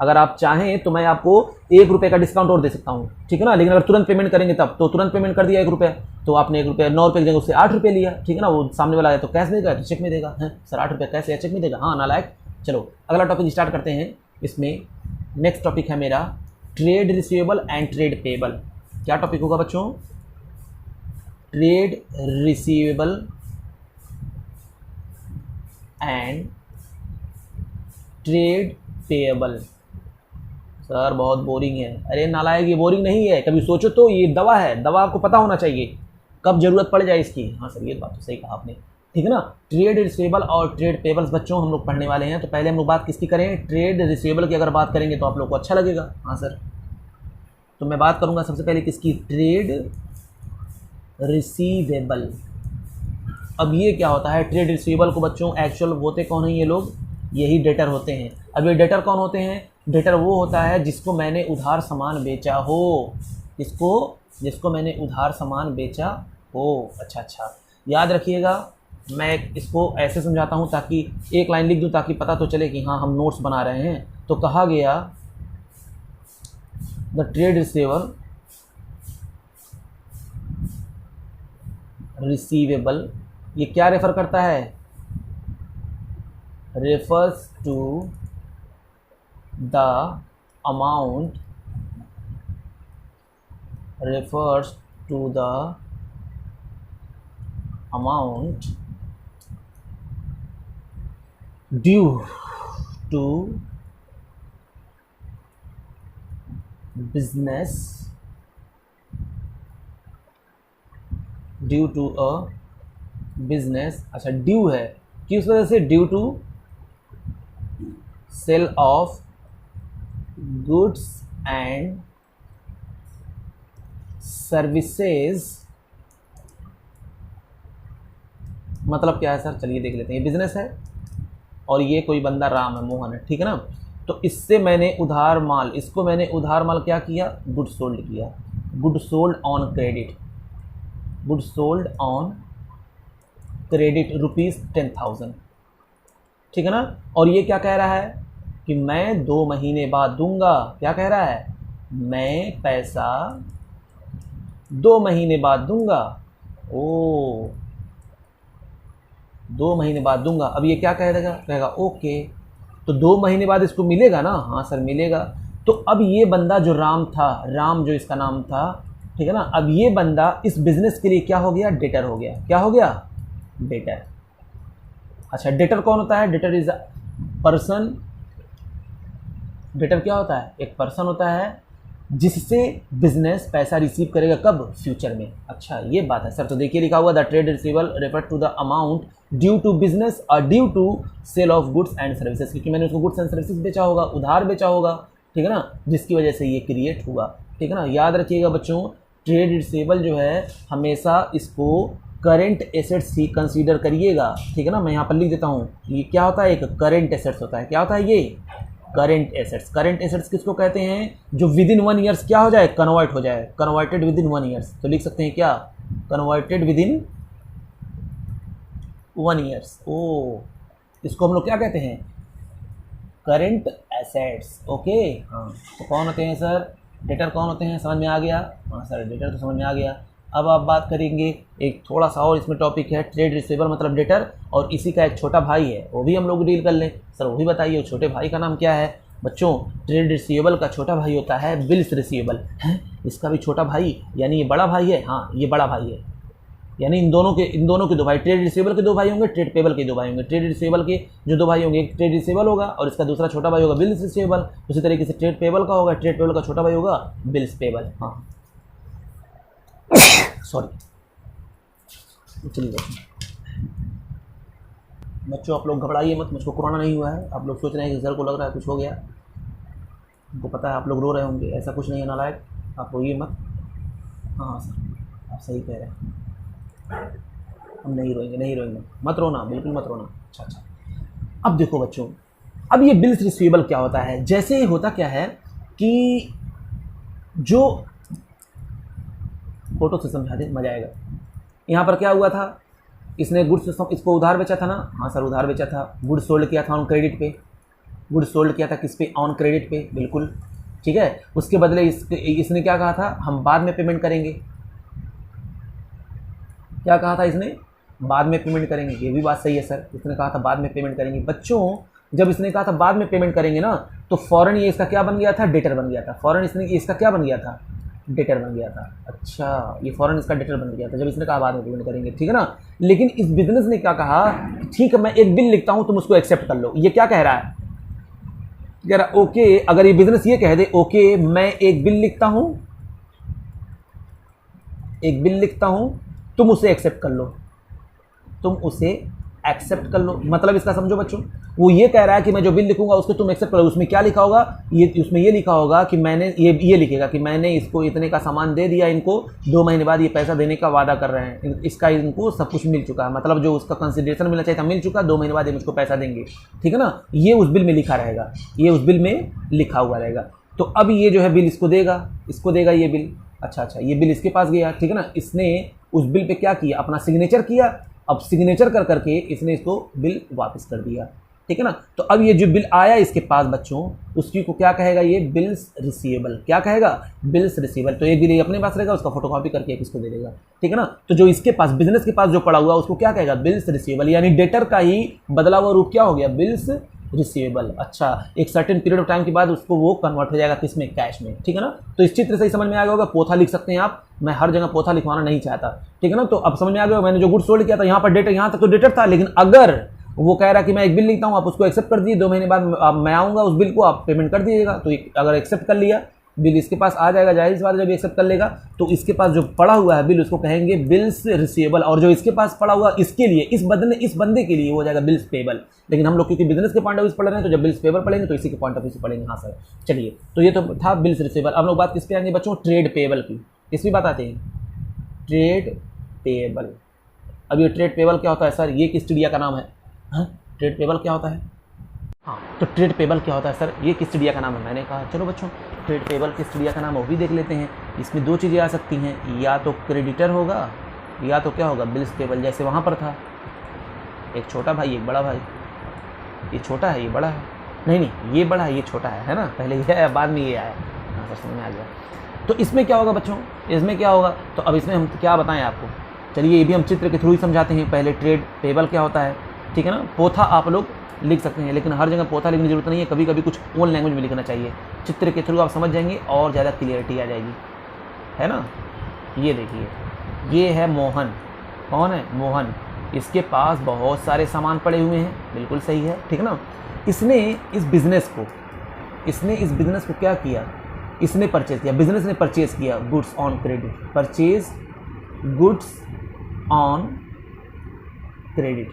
[SPEAKER 1] आप चाहें तो मैं आपको 1 रुपये का डिस्काउंट और दे सकता हूँ, ठीक है ना। लेकिन अगर तुरंत पेमेंट करेंगे तब तो तुरंत पेमेंट कर दिया 1 रुपये, तो आपने 1 रुपये 9 रुपये की जगह उससे 8 रुपये लिया, ठीक है ना। वो सामने वाला है तो कैश देगा तो चेक में देगा, है सर 8 रुपये कैश या चेक में देगा, हाँ नालायक। चलो अगला टॉपिक स्टार्ट करते हैं। इसमें नेक्स्ट टॉपिक है मेरा trade receivable and trade payable. क्या टॉपिक होगा बच्चों, trade receivable and trade payable. Sir बहुत बोरिंग है। अरे नालायक ये बोरिंग नहीं है, कभी सोचो तो ये दवा है, दवा आपको पता होना चाहिए कब जरूरत पड़ जाए इसकी। हाँ सर ये बात तो सही कहा आपने, ठीक है ना। ट्रेड रिसीवेबल और ट्रेड पेबल्स बच्चों हम लोग पढ़ने वाले हैं। तो पहले हम लोग बात किसकी करें, ट्रेड रिसीवेबल की अगर बात करेंगे तो आप लोग को अच्छा लगेगा। हाँ सर, तो मैं बात करूंगा सबसे पहले किसकी, ट्रेड रिसीवेबल। अब ये क्या होता है ट्रेड रिसीवेबल को बच्चों, एक्चुअल होते कौन है ये लोग, यही डेटर होते हैं। अब ये डेटर कौन होते हैं, डेटर वो होता है जिसको मैंने उधार सामान बेचा हो, जिसको मैंने उधार सामान बेचा हो। अच्छा याद रखिएगा, मैं इसको ऐसे समझाता हूँ ताकि एक लाइन लिख दूँ ताकि पता तो चले कि हाँ हम नोट्स बना रहे हैं। तो कहा गया द ट्रेड रिसीवेबल, ये क्या रेफर करता है, refers to the amount, refers to the amount due to business, due to a business। अच्छा ड्यू है, किस वजह से, due to sale of goods and services. मतलब क्या है सर, चलिए देख लेते हैं। ये बिजनेस है और ये कोई बंदा राम है, मोहन है, ठीक है ना। तो इससे मैंने उधार माल, इसको मैंने उधार माल क्या किया, गुड्स सोल्ड किया। Good sold on credit, good sold on credit ₹10,000, ठीक है ना। और ये क्या कह रहा है कि मैं 2 महीने बाद दूंगा। क्या कह रहा है, मैं पैसा 2 महीने बाद दूंगा। ओ, 2 महीने बाद दूंगा। अब ये क्या कहेगा ओके, तो 2 महीने बाद इसको मिलेगा ना। हाँ सर मिलेगा। तो अब ये बंदा जो राम था, राम जो इसका नाम था, ठीक है ना, अब ये बंदा इस बिजनेस के लिए क्या हो गया, डेटर हो गया। क्या हो गया, डेटर। अच्छा, डेटर कौन होता है, debtor is a person. Debtor क्या होता है, एक पर्सन होता है जिससे बिजनेस पैसा रिसीव करेगा, कब, फ्यूचर में। अच्छा ये बात है सर। तो देखिए लिखा हुआ the trade receivable refer to the amount due to business और due to sale of goods and services, क्योंकि मैंने उसको गुड्स एंड सर्विसेज बेचा होगा, उधार बेचा होगा, ठीक है ना, जिसकी वजह से ये क्रिएट हुआ, ठीक है ना। याद रखिएगा बच्चों, ट्रेड रिसीवेबल जो है हमेशा इसको करेंट एसेट्स ही कंसीडर करिएगा, ठीक है ना। मैं यहाँ पर लिख देता हूँ, ये क्या होता है, एक करेंट एसेट्स होता है। क्या होता है ये, करेंट एसेट्स। करेंट एसेट्स किसको कहते हैं, जो विद इन 1 ईयर्स क्या हो जाए, कन्वर्ट हो जाए, कन्वर्टेड विद इन 1 ईयर्स। तो लिख सकते हैं क्या, कन्वर्टेड विद इन 1 ईयर्स। ओ, इसको हम लोग क्या कहते हैं, करेंट एसेट्स। ओके हाँ, तो कौन होते हैं सर, डेटर कौन होते हैं, समझ में आ गया। हाँ सर, डेटर तो समझ में आ गया। अब आप बात करेंगे एक थोड़ा सा और, इसमें टॉपिक है ट्रेड रिसीवेबल मतलब डेटर, और इसी का एक छोटा भाई है, वो भी हम लोग डील कर लें। सर वो भी बताइए, छोटे भाई का नाम क्या है बच्चों। ट्रेड रिसीवेबल का छोटा भाई होता है बिल्स रिसीवेबल। है इसका भी छोटा भाई, यानी ये बड़ा भाई है। हाँ ये बड़ा भाई है, यानी इन दोनों के 2 भाई, ट्रेड रिसीवेबल के 2 भाई होंगे, ट्रेड पेबल के 2 भाई होंगे। ट्रेड रिसीवेबल के जो 2 भाई होंगे, एक ट्रेड रिसीवेबल होगा और इसका दूसरा छोटा भाई होगा बिल्स रिसीवेबल। उसी तरीके से ट्रेड पेबल का होगा, ट्रेड पेबल का छोटा भाई होगा बिल्स पेबल। हाँ सॉरी, चलिए बच्चों आप लोग घबराइए मत, मुझको कोरोना नहीं हुआ है। आप लोग सोच रहे हैं कि सर को लग रहा है कुछ हो गया, हमको पता है आप लोग रो रहे होंगे, ऐसा कुछ नहीं है नालायक, आप रोइए मत। हाँ सर आप सही कह रहे हैं, हम नहीं रोएंगे, नहीं रोएंगे, मत रोना, बिल्कुल मत रोना। अच्छा अच्छा, अब देखो बच्चों, अब ये बिल्स रिसीवेबल क्या होता है, जैसे ही होता क्या है कि जो फोटो से समझा दे मजा आएगा। यहाँ पर क्या हुआ था, इसने गुड्स इसको उधार बेचा था ना। हाँ सर उधार बेचा था, गुड्स सोल्ड किया था ऑन क्रेडिट पे, गुड्स सोल्ड किया था किस पे, ऑन क्रेडिट पे, बिल्कुल ठीक है। उसके बदले इसने क्या कहा था, हम बाद में पेमेंट करेंगे। क्या कहा था इसने, बाद में पेमेंट करेंगे। ये भी बात सही है सर, इसने कहा था बाद में पेमेंट करेंगे। बच्चों जब इसने कहा था बाद में पेमेंट करेंगे ना, तो फौरन ये इसका क्या बन गया था, डेटर बन गया था। फौरन इसने इसका क्या बन गया था, डेटर बन गया था। अच्छा, ये फौरन इसका डेटर बन गया था जब इसने कहा बाद में पेमेंट करेंगे, ठीक है ना। लेकिन इस बिजनेस ने क्या कहा, ठीक है मैं एक बिल लिखता हूं तुम उसको एक्सेप्ट कर लो। ये क्या कह रहा है, कह रहा ओके, अगर ये बिजनेस ये कह दे ओके मैं एक बिल लिखता हूं, एक बिल लिखता हूं, तुम उसे एक्सेप्ट कर लो, तुम उसे एक्सेप्ट कर लो। मतलब इसका समझो बच्चों, वो ये कह रहा है कि मैं जो बिल लिखूंगा उसको तुम एक्सेप्ट करो। उसमें क्या लिखा होगा, ये उसमें ये लिखा होगा कि मैंने ये लिखेगा कि मैंने इसको इतने का सामान दे दिया, इनको 2 महीने बाद ये पैसा देने का वादा कर रहे हैं, इसका इनको सब कुछ मिल चुका है, मतलब जो उसका कंसिडरेशन मिलना चाहिए था मिल चुका, 2 महीने बाद ये मुझको पैसा देंगे, ठीक है ना। ये उस बिल में लिखा रहेगा, ये उस बिल में लिखा हुआ रहेगा। तो अब ये जो है बिल इसको देगा ये बिल। अच्छा, ये बिल इसके पास गया, ठीक है ना। इसने उस बिल पे क्या किया, अपना सिग्नेचर किया। अब सिग्नेचर कर करके इसने इसको बिल वापस कर दिया, ठीक है ना। तो अब ये जो बिल आया इसके पास बच्चों, उसकी को क्या कहेगा, ये बिल्स रिसीवेबल। क्या कहेगा, बिल्स रिसीवेबल। तो ये बिल अपने पास रहेगा, उसका फोटोकॉपी करके किसको दे देगा, ठीक है ना। तो जो इसके पास बिजनेस के पास जो पड़ा हुआ उसको क्या कहेगा, बिल्स रिसीवेबल। यानी डेटर का ही बदला हुआ रूप क्या हो गया, बिल्स रिसीवेबल। अच्छा, एक सर्टेन पीरियड ऑफ टाइम के बाद उसको वो कन्वर्ट हो जाएगा किसमें, कैश में, ठीक है ना। तो इस चित्र से ही समझ में आ गया होगा, पोथा लिख सकते हैं आप, मैं हर जगह पोथा लिखवाना नहीं चाहता, ठीक है ना। तो अब समझ में आ गया, मैंने जो गुड्स सोल्ड किया था यहाँ पर डेटर, यहाँ तक तो डेटर था, लेकिन अगर वो कह रहा कि मैं एक बिल लिखता हूँ, आप उसको एक्सेप्ट कर दिए, 2 महीने बाद मैं आऊँगा उस बिल को आप पेमेंट कर दीजिएगा। तो अगर एक्सेप्ट कर लिया, बिल इसके पास आ जाएगा, जाहिर सी बात जब एक्सेप्ट कर लेगा तो इसके पास जो पड़ा हुआ है बिल उसको कहेंगे बिल्स रिसीवेबल, और जो इसके पास पड़ा हुआ इसके लिए, इस बंदे के लिए वो हो जाएगा बिल्स पेबल। लेकिन हम लोग क्योंकि बिजनेस के पॉइंट ऑफ व्यू से पढ़ रहे हैं, तो जब बिल्स पेबल पढ़ेंगे तो इसी के पॉइंट ऑफ व्यू से पढ़ेंगे। हाँ सर चलिए, तो ये तो था बिल्स रिसीवेबल। अब लोग बात किस पे आएंगे बच्चों, ट्रेड पेबल की। इस भी बात आते हैं, ट्रेड पेबल। अब ये ट्रेड पेबल क्या होता है सर, ये किस चिड़िया का नाम है, हाँ ट्रेड पेबल क्या होता है, हाँ, तो ट्रेड पेबल क्या होता है सर? ये किस चिड़िया का नाम है? मैंने कहा चलो बच्चों ट्रेड पेबल किस चिड़िया का नाम है वो भी देख लेते हैं। इसमें दो चीज़ें आ सकती हैं, या तो क्रेडिटर होगा या तो क्या होगा, बिल्स पेबल। जैसे वहाँ पर था एक छोटा भाई एक बड़ा भाई, ये छोटा है ये बड़ा है, नहीं ये बड़ा है ये छोटा है ना, पहले ये आया बाद में ये आया। हाँ सर समझ में आ गया। तो इसमें क्या होगा बच्चों, इसमें क्या होगा, तो अब इसमें हम क्या बताएं आपको, चलिए ये भी हम चित्र के थ्रू ही समझाते हैं। पहले ट्रेड पेबल क्या होता है, ठीक है ना। पोथा आप लोग लिख सकते हैं, लेकिन हर जगह पोथा लिखने की जरूरत नहीं है, कभी कभी कुछ ओन लैंग्वेज में लिखना चाहिए। चित्र के थ्रू आप समझ जाएंगे और ज़्यादा क्लियरिटी आ जाएगी, है ना। ये देखिए ये है मोहन, कौन है, मोहन। इसके पास बहुत सारे सामान पड़े हुए हैं, बिल्कुल सही है, ठीक है ना। इसने इस बिज़नेस को क्या किया, इसने परचेज किया, बिजनेस ने परचेज किया goods on credit, purchase goods on credit,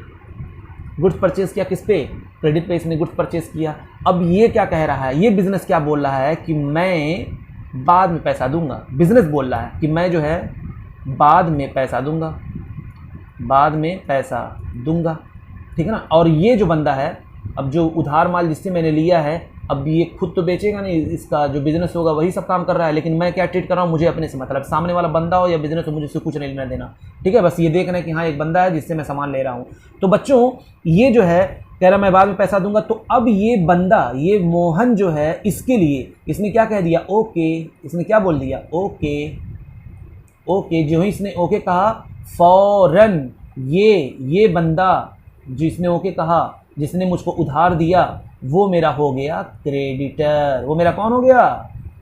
[SPEAKER 1] goods purchase किया किस पे, क्रेडिट पे इसने गुड्स परचेज किया। अब ये क्या कह रहा है, ये बिजनेस क्या बोल रहा है कि मैं बाद में पैसा दूंगा। बिजनेस बोल रहा है कि मैं जो है बाद में पैसा दूंगा, बाद में पैसा दूंगा, ठीक है ना। और ये जो बंदा है, अब जो उधार माल जिससे मैंने लिया है, अब ये खुद तो बेचेगा नहीं, इसका जो बिजनेस होगा वही सब काम कर रहा है, लेकिन मैं क्या ट्रीट कर रहा हूँ, मुझे अपने से मतलब, सामने वाला बंदा हो या बिजनेस हो मुझे उससे कुछ नहीं लेना देना, ठीक है। बस ये देखना है कि हाँ एक बंदा है जिससे मैं सामान ले रहा हूँ। तो बच्चों ये जो है कह रहा मैं बाद में पैसा दूंगा, तो अब ये बंदा, ये मोहन जो है, इसके लिए इसने क्या कह दिया, ओके। इसने क्या बोल दिया, ओके। ओके जो ही इसने ओके कहा, फौरन ये बंदा जिसने ओके कहा, जिसने मुझको उधार दिया, वो मेरा हो गया क्रेडिटर। वो मेरा कौन हो गया,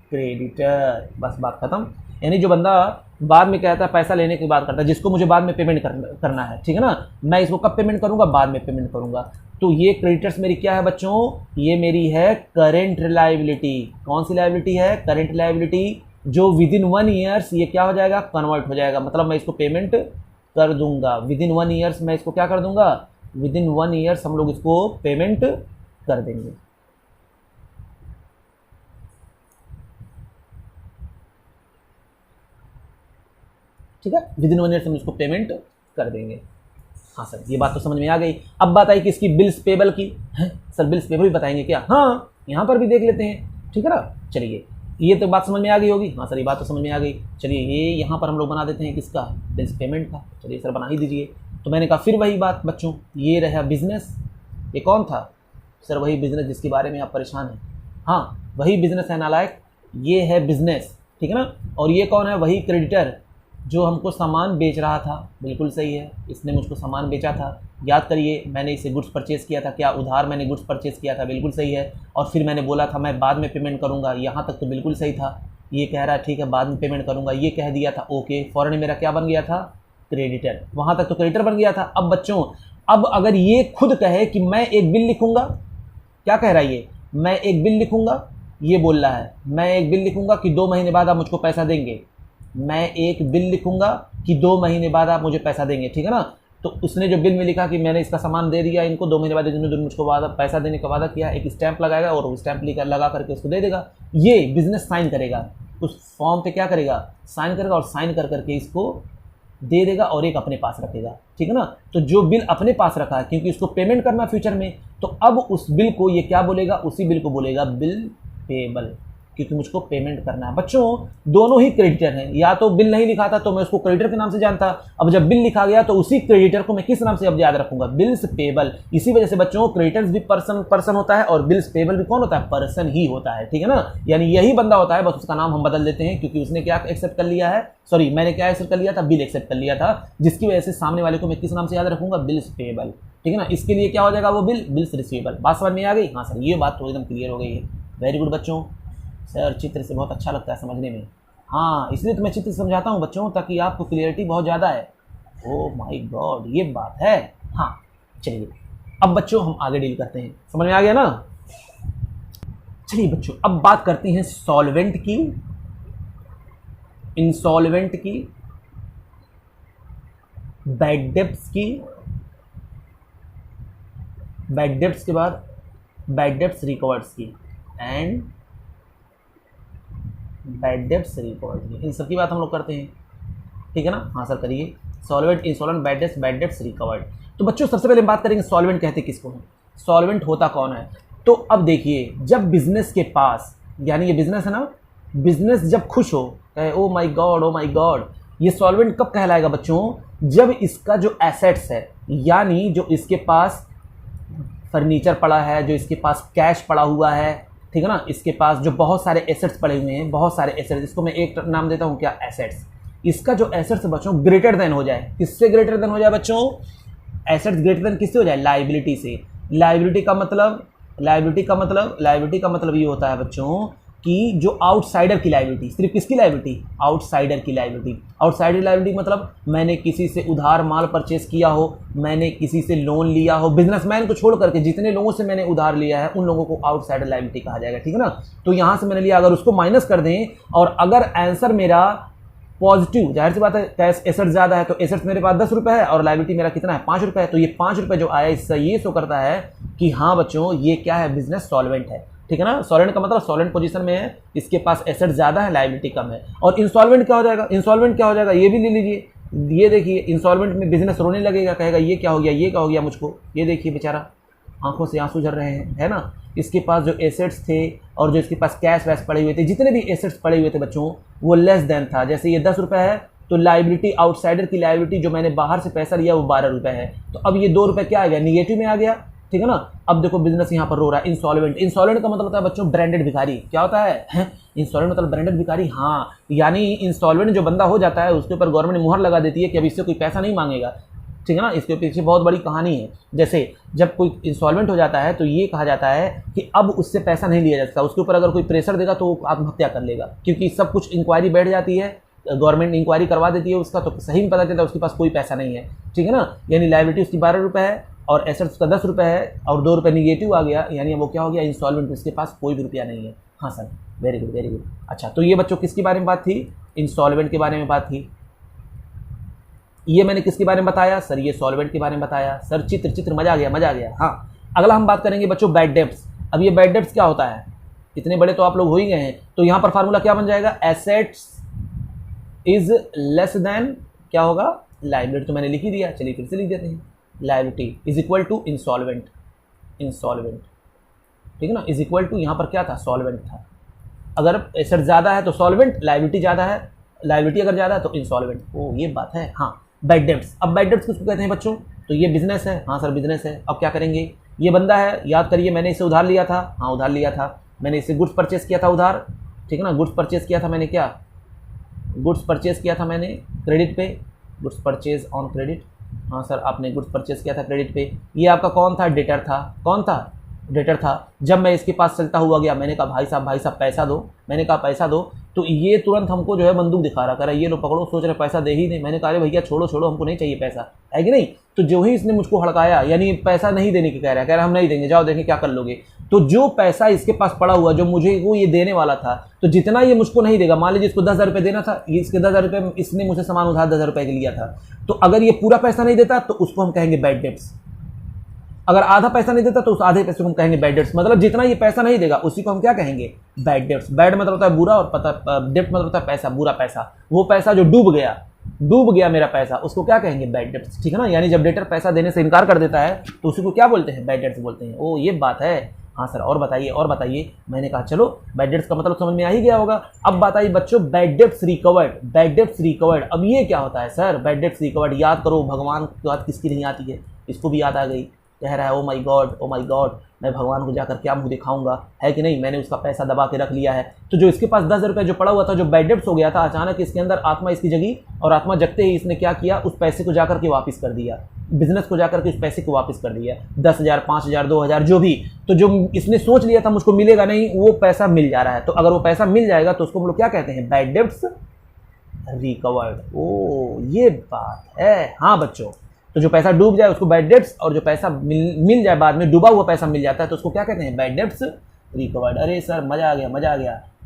[SPEAKER 1] क्रेडिटर। बस बात खत्म। यानी जो बंदा बाद में कहता है पैसा लेने की बात करता है, जिसको मुझे बाद में पेमेंट करना है, ठीक है ना, मैं इसको कब पेमेंट करूंगा, बाद में पेमेंट करूंगा। तो ये क्रेडिटर्स मेरी क्या है बच्चों, ये मेरी है करेंट लायबिलिटी। कौन सी लायबिलिटी है, करेंट लायबिलिटी, जो विद इन 1 ईयर्स ये क्या हो जाएगा, कन्वर्ट हो जाएगा। मतलब मैं इसको पेमेंट कर दूंगा विद इन 1 ईयर्स, मैं इसको क्या कर दूंगा, विद इन 1 ईयर्स हम लोग इसको पेमेंट कर देंगे। ठीक है, विद इन 1 ईयर्स हम इसको पेमेंट कर देंगे। हाँ सर ये बात तो समझ में आ गई। अब बात आई किसकी, बिल्स पेबल की। है सर बिल्स पेबल भी बताएंगे क्या, हाँ यहाँ पर भी देख लेते हैं, ठीक है ना। चलिए ये तो बात समझ में आ गई होगी, हाँ सर ये बात तो समझ में आ गई। चलिए ये यहाँ पर हम लोग बना देते हैं किसका, बिल्स पेमेंट का। चलिए सर बना ही दीजिए। तो मैंने कहा फिर वही बात बच्चों, ये रहा बिजनेस। ये कौन था सर, वही बिजनेस जिसके बारे में आप परेशान हैं, हाँ वही बिजनेस है नालायक, ये है बिजनेस, ठीक है ना। और ये कौन है, वही क्रेडिटर जो हमको सामान बेच रहा था, बिल्कुल सही है, इसने मुझको सामान बेचा था। याद करिए मैंने इसे गुड्स परचेज़ किया था, क्या उधार मैंने गुड्स परचेज़ किया था, बिल्कुल सही है। और फिर मैंने बोला था मैं बाद में पेमेंट करूंगा, यहाँ तक तो बिल्कुल सही था। ये कह रहा है ठीक है बाद में पेमेंट करूंगा, ये कह दिया था ओके, फौरन मेरा क्या बन गया था, क्रेडिटर। वहाँ तक तो क्रेडिटर बन गया था। अब बच्चों अब अगर ये खुद कहे कि मैं एक बिल लिखूंगा, क्या कह रहा है ये, मैं एक बिल लिखूंगा, ये बोल रहा है मैं एक बिल लिखूंगा कि 2 महीने बाद आप मुझको पैसा देंगे, मैं एक बिल लिखूंगा कि 2 महीने बाद आप मुझे पैसा देंगे, ठीक है ना। तो उसने जो बिल में लिखा कि मैंने इसका सामान दे दिया इनको, 2 महीने बाद जिन्होंने मुझको वादा पैसा देने का वादा किया, एक स्टैंप लगाएगा और वो स्टैंप लगा करके उसको दे देगा। ये बिजनेस साइन करेगा, उस फॉर्म पे क्या करेगा, साइन करेगा, और साइन कर करके इसको दे देगा और एक अपने पास रखेगा, ठीक है ना। तो जो बिल अपने पास रखा है क्योंकि उसको पेमेंट करना फ्यूचर में, तो अब उस बिल को ये क्या बोलेगा, उसी बिल को बोलेगा बिल पेबल, क्योंकि मुझको पेमेंट करना है। बच्चों दोनों ही क्रेडिटर हैं, या तो बिल नहीं लिखा था तो मैं उसको क्रेडिटर के नाम से जानता, अब जब बिल लिखा गया तो उसी क्रेडिटर को मैं किस नाम से अब याद रखूंगा, बिल्स पेबल। इसी वजह से बच्चों क्रेडिटर्स भी पर्सन होता है और बिल्स पेबल भी कौन होता है, पर्सन ही होता है, ठीक है ना। यानी यही बंदा होता है, बस उसका नाम हम बदल देते हैं क्योंकि उसने क्या एक्सेप्ट कर लिया है, सॉरी मैंने क्या एक्सेप्ट कर लिया था, बिल एक्सेप्ट कर लिया था, जिसकी वजह से सामने वाले को मैं किस नाम से याद रखूंगा, बिल्स पेबल, ठीक है ना। इसके लिए क्या हो जाएगा वो बिल, बिल्स रिसीवेबल। बात समझ में आ गई, हाँ सर ये बात तो एकदम क्लियर हो गई है। वेरी गुड बच्चों, सर चित्र से बहुत अच्छा लगता है समझने में, हाँ इसलिए तो मैं चित्र से समझाता हूँ बच्चों, ताकि आपको क्लियरिटी बहुत ज़्यादा है। ओह माय गॉड ये बात है, हाँ चलिए अब बच्चों हम आगे डील करते हैं, समझ में आ गया ना। चलिए बच्चों अब बात करते हैं सॉल्वेंट की, इंसॉल्वेंट की, बैड डेब्ट्स की, बैड डेब्ट्स के बाद बैड डेब्ट्स रिकवर्ड्स की, एंड बैड डेब्ट्स रिकवर्ड, इन सब की बात हम लोग करते हैं, ठीक है ना। हाँ सर करिए, solvent, insolvent, bad debts recovered. तो बच्चों सबसे पहले हम बात करेंगे सॉल्वेंट कहते किसको हैं, सॉल्वेंट होता कौन है। तो अब देखिए, जब बिजनेस के पास, यानी ये बिजनेस है ना, बिजनेस जब खुश हो, कहे oh my God oh my God, ये सॉल्वेंट कब कहलाएगा बच्चों? जब इसका जो एसेट्स है, यानी जो इसके पास फर्नीचर पड़ा है, जो इसके पास कैश पड़ा हुआ है, ठीक है ना, इसके पास जो बहुत सारे एसेट्स पड़े हुए हैं, बहुत सारे एसेट्स, इसको मैं एक नाम देता हूँ क्या, एसेट्स। इसका जो एसेट्स है बच्चों ग्रेटर देन हो जाए, किससे ग्रेटर देन हो जाए बच्चों? एसेट्स ग्रेटर देन किससे हो जाए? लायबिलिटी से। लायबिलिटी का मतलब ये होता है बच्चों कि जो आउटसाइडर की लायबिलिटी, सिर्फ किसकी लायबिलिटी? आउटसाइडर की लायबिलिटी। आउटसाइडर लायबिलिटी मतलब मैंने किसी से उधार माल परचेस किया हो, मैंने किसी से लोन लिया हो, बिजनेसमैन को छोड़ करके जितने लोगों से मैंने उधार लिया है उन लोगों को आउटसाइडर लायबिलिटी कहा जाएगा, ठीक है ना। तो यहाँ से मैंने लिया, अगर उसको माइनस कर दें और अगर आंसर मेरा पॉजिटिव, जाहिर सी बात है कैश एसेट ज़्यादा है तो एसेट्स मेरे पास 10 रुपये है और लायबिलिटी मेरा कितना है? 5 रुपये है। तो ये 5 रुपये जो आया इससे ये शो करता है कि हाँ बच्चों ये क्या है? बिजनेस सॉल्वेंट है, ठीक है ना। सॉल्वेंट का मतलब सॉल्वेंट पोजीशन में है, इसके पास एसेट ज़्यादा है, लायबिलिटी कम है। और इंसॉल्वेंट क्या हो जाएगा? इंसॉल्वेंट क्या हो जाएगा ये भी ले लीजिए। ये देखिए, इंसॉल्वेंट में बिजनेस रोने लगेगा, कहेगा ये क्या हो गया, ये क्या हो गया मुझको। ये देखिए बेचारा आंखों से आंसू झर रहे हैं, है ना। इसके पास जो एसेट्स थे और जो इसके पास कैश वैश पड़े हुए थे, जितने भी एसेट्स पड़े हुए थे बच्चों, वो लेस देन था। जैसे ये 10 रुपये है तो लायबिलिटी, आउटसाइडर की लायबिलिटी जो मैंने बाहर से पैसा लिया वो 12 रुपये है। तो अब ये 2 रुपये क्या आ गया? निगेटिव में आ गया, ठीक है ना। अब देखो बिजनेस यहाँ पर रो रहा है। इंसॉल्वेंट, इंसॉल्वेंट का मतलब होता है बच्चों ब्रांडेड भिखारी। क्या होता है? इंसॉल्वेंट मतलब ब्रांडेड भिखारी। हाँ, यानी इंसॉल्वेंट जो बंदा हो जाता है उसके ऊपर गवर्नमेंट मुहर लगा देती है कि अब इससे कोई पैसा नहीं मांगेगा, ठीक है ना। इसके पीछे बहुत बड़ी कहानी है। जैसे जब कोई इंसॉल्वेंट हो जाता है तो ये कहा जाता है कि अब उससे पैसा नहीं लिया जा सकता, उसके ऊपर अगर कोई प्रेशर देगा तो वो आत्महत्या कर लेगा, क्योंकि सब कुछ इंक्वायरी बैठ जाती है, गवर्नमेंट इंक्वायरी करवा देती है उसका, तो सही में पता चलता है उसके पास कोई पैसा नहीं है, ठीक है ना। यानी लायबिलिटी उसकी 12 रुपये है और एसेट्स उसका 10 रुपये है और 2 रुपये निगेटिव आ गया, यानी वो क्या हो गया? इंसॉल्वेंट, उसके पास कोई भी रुपया नहीं है। हाँ sir, very good very good. अच्छा, तो ये बच्चों किसके बारे में बात थी? इंसॉल्वेंट के बारे में बात थी। ये मैंने किसके बारे में बताया सर? ये सॉल्वेंट के बारे में बताया सर। चित्र मजा आ गया, मजा आ गया। हाँ, अगला हम बात करेंगे बच्चों बैड डेब्ट्स। अब ये बैड डेब्ट्स क्या होता है? इतने बड़े तो आप लोग हो ही गए हैं, तो यहाँ पर फार्मूला क्या बन जाएगा? एसेट्स इज लेस देन क्या होगा? लायबिलिटी। तो मैंने लिख ही दिया, चलिए फिर से लिख देते हैं। Liability is equal to insolvent, ठीक है ना, इज इक्वल टू यहाँ पर क्या था? सॉल्वेंट था। अगर एसेट ज़्यादा है तो सॉल्वेंट, लायबिलिटी ज़्यादा है, लायबिलिटी अगर ज़्यादा है तो इंसॉल्वेंट। ओ ये बात है। हाँ, बैड डेब्ट्स। अब बैड डेब्ट्स किसको कहते हैं बच्चों? तो ये बिजनेस है। हाँ सर बिजनेस है। अब क्या करेंगे? ये बंदा है, याद करिए मैंने इसे उधार लिया था। हाँ उधार लिया था मैंने, इसे गुड्स परचेस किया था उधार, ठीक है ना। गुड्स परचेस किया था मैंने, क्या गुड्स परचेस किया था मैंने क्रेडिट पे, गुड्स परचेज ऑन क्रेडिट। हाँ सर आपने गुड्स परचेस किया था क्रेडिट पे। ये आपका कौन था? डेटर था। कौन था? डेटर था। जब मैं इसके पास चलता हुआ गया, मैंने कहा भाई साहब पैसा दो, मैंने कहा पैसा दो, तो ये तुरंत हमको जो है बंदूक दिखा रहा, कह रहा ये लो पकड़ो, सोच रहे पैसा दे ही नहीं। मैंने कहा अरे भैया छोड़ो हमको नहीं चाहिए पैसा, है कि नहीं। तो जो ही इसने मुझको हड़काया, यानी पैसा नहीं देने की कह रहा है हम नहीं देंगे, जाओ देखें क्या कर लोगे। तो जो पैसा इसके पास पड़ा हुआ जो मुझे वो ये देने वाला था, तो जितना ये मुझको नहीं देगा, मान लीजिए इसको 10,000 रुपये देना था, इसके 10,000 रुपये इसने मुझसे सामान उधार 10,000 रुपये के लिया था, तो अगर ये पूरा पैसा नहीं देता तो उसको हम कहेंगे बैड डेब्ट्स। अगर आधा पैसा नहीं देता तो उस आधे पैसे को हम कहेंगे बैड डेब्ट्स। मतलब जितना ये पैसा नहीं देगा उसी को हम क्या कहेंगे? Bad debts. बैड मतलब होता है बुरा और डेब्ट मतलब होता है पैसा, बुरा पैसा। वो पैसा जो डूब गया मेरा पैसा, उसको क्या कहेंगे? बैड डेब्ट्स, ठीक है ना। यानी जब डेटर पैसा देने से इनकार कर देता है तो उसी को क्या बोलते हैं? बैड डेब्ट्स बोलते हैं। ओ ये बात है। हाँ सर और बताइए। मैंने कहा चलो बैड डेब्ट्स का मतलब समझ में आ ही गया होगा। अब बात आई बच्चों बैड डेब्ट्स रिकवर्ड। अब ये क्या होता है सर? Bad debts recovered. याद करो, भगवान की बात किसकी नहीं आती है, इसको भी याद आ गई। कह रहा है ओ माय गॉड मैं भगवान को जाकर क्या मुंह दिखाऊंगा, है कि नहीं। मैंने उसका पैसा दबा के रख लिया है। तो जो इसके पास 10,000 रुपये जो पड़ा हुआ था, जो बैड डेब्ट्स हो गया था, अचानक इसके अंदर आत्मा इसकी जगी और आत्मा जगते ही इसने क्या किया? उस पैसे को जाकर के वापस कर दिया, बिजनेस को जाकर के उस पैसे को वापस कर दिया। 10,000 5,000 2,000 जो भी, तो जो इसने सोच लिया था मुझको मिलेगा नहीं, वो पैसा मिल जा रहा है। तो अगर वो पैसा मिल जाएगा तो उसको हम लोग क्या कहते हैं? Bad debts recovered. ओ ये बात है। हाँ बच्चों, तो जो पैसा डूब जाए उसको बैड डेब्ट्स, और जो पैसा मिल जाए बाद में, डूबा हुआ पैसा मिल जाता है तो उसको क्या कहते हैं? Bad debts recovered. अरे सर मज़ा आ गया।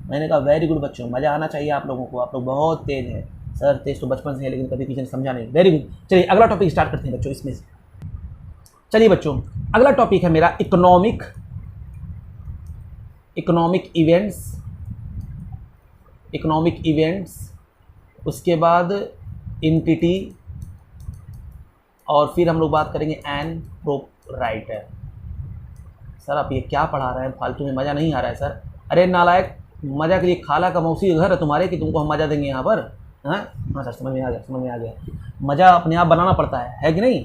[SPEAKER 1] मैंने कहा वेरी गुड बच्चों, मज़ा आना चाहिए आप लोगों को, आप लोग बहुत तेज हैं। सर तेज तो बचपन से है लेकिन कभी किसी ने समझा नहीं। Very good. चलिए अगला टॉपिक स्टार्ट करते हैं बच्चों इसमें से। चलिए बच्चों अगला टॉपिक है मेरा इकोनॉमिक इवेंट्स, उसके बाद एंटिटी, और फिर हम लोग बात करेंगे एन प्रोप्राइटर। सर आप ये क्या पढ़ा रहे हैं, फालतू में मज़ा नहीं आ रहा है सर। अरे नालायक, मज़ा के लिए खाला का मौसी घर है तुम्हारे कि तुमको हम मज़ा देंगे यहाँ पर? हाँ हाँ सर, समझ में आ गया, समझ में आ गया। मज़ा अपने आप बनाना पड़ता है कि नहीं?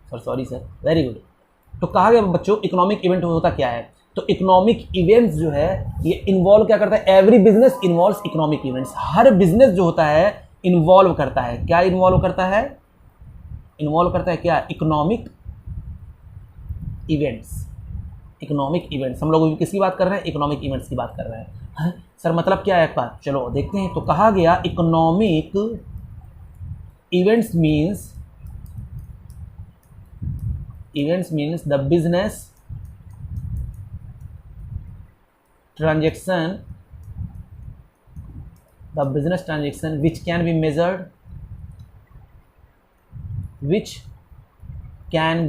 [SPEAKER 1] Sir sorry sir, very good. तो कहा गया बच्चों इकोनॉमिक इवेंट होता क्या है? तो इकोनॉमिक इवेंट्स जो है ये इन्वॉल्व क्या करता है? Every business involves economic events. हर बिजनेस जो होता है इन्वॉल्व करता है, क्या इन्वॉल्व करता है? इन्वॉल्व करता है क्या? Economic events. इकोनॉमिक इवेंट्स, हम लोग किसकी बात कर रहे हैं? इकोनॉमिक इवेंट्स की बात कर रहे हैं। हाँ? सर मतलब क्या है एक बार, चलो देखते हैं। तो कहा गया economic events means the business transaction which can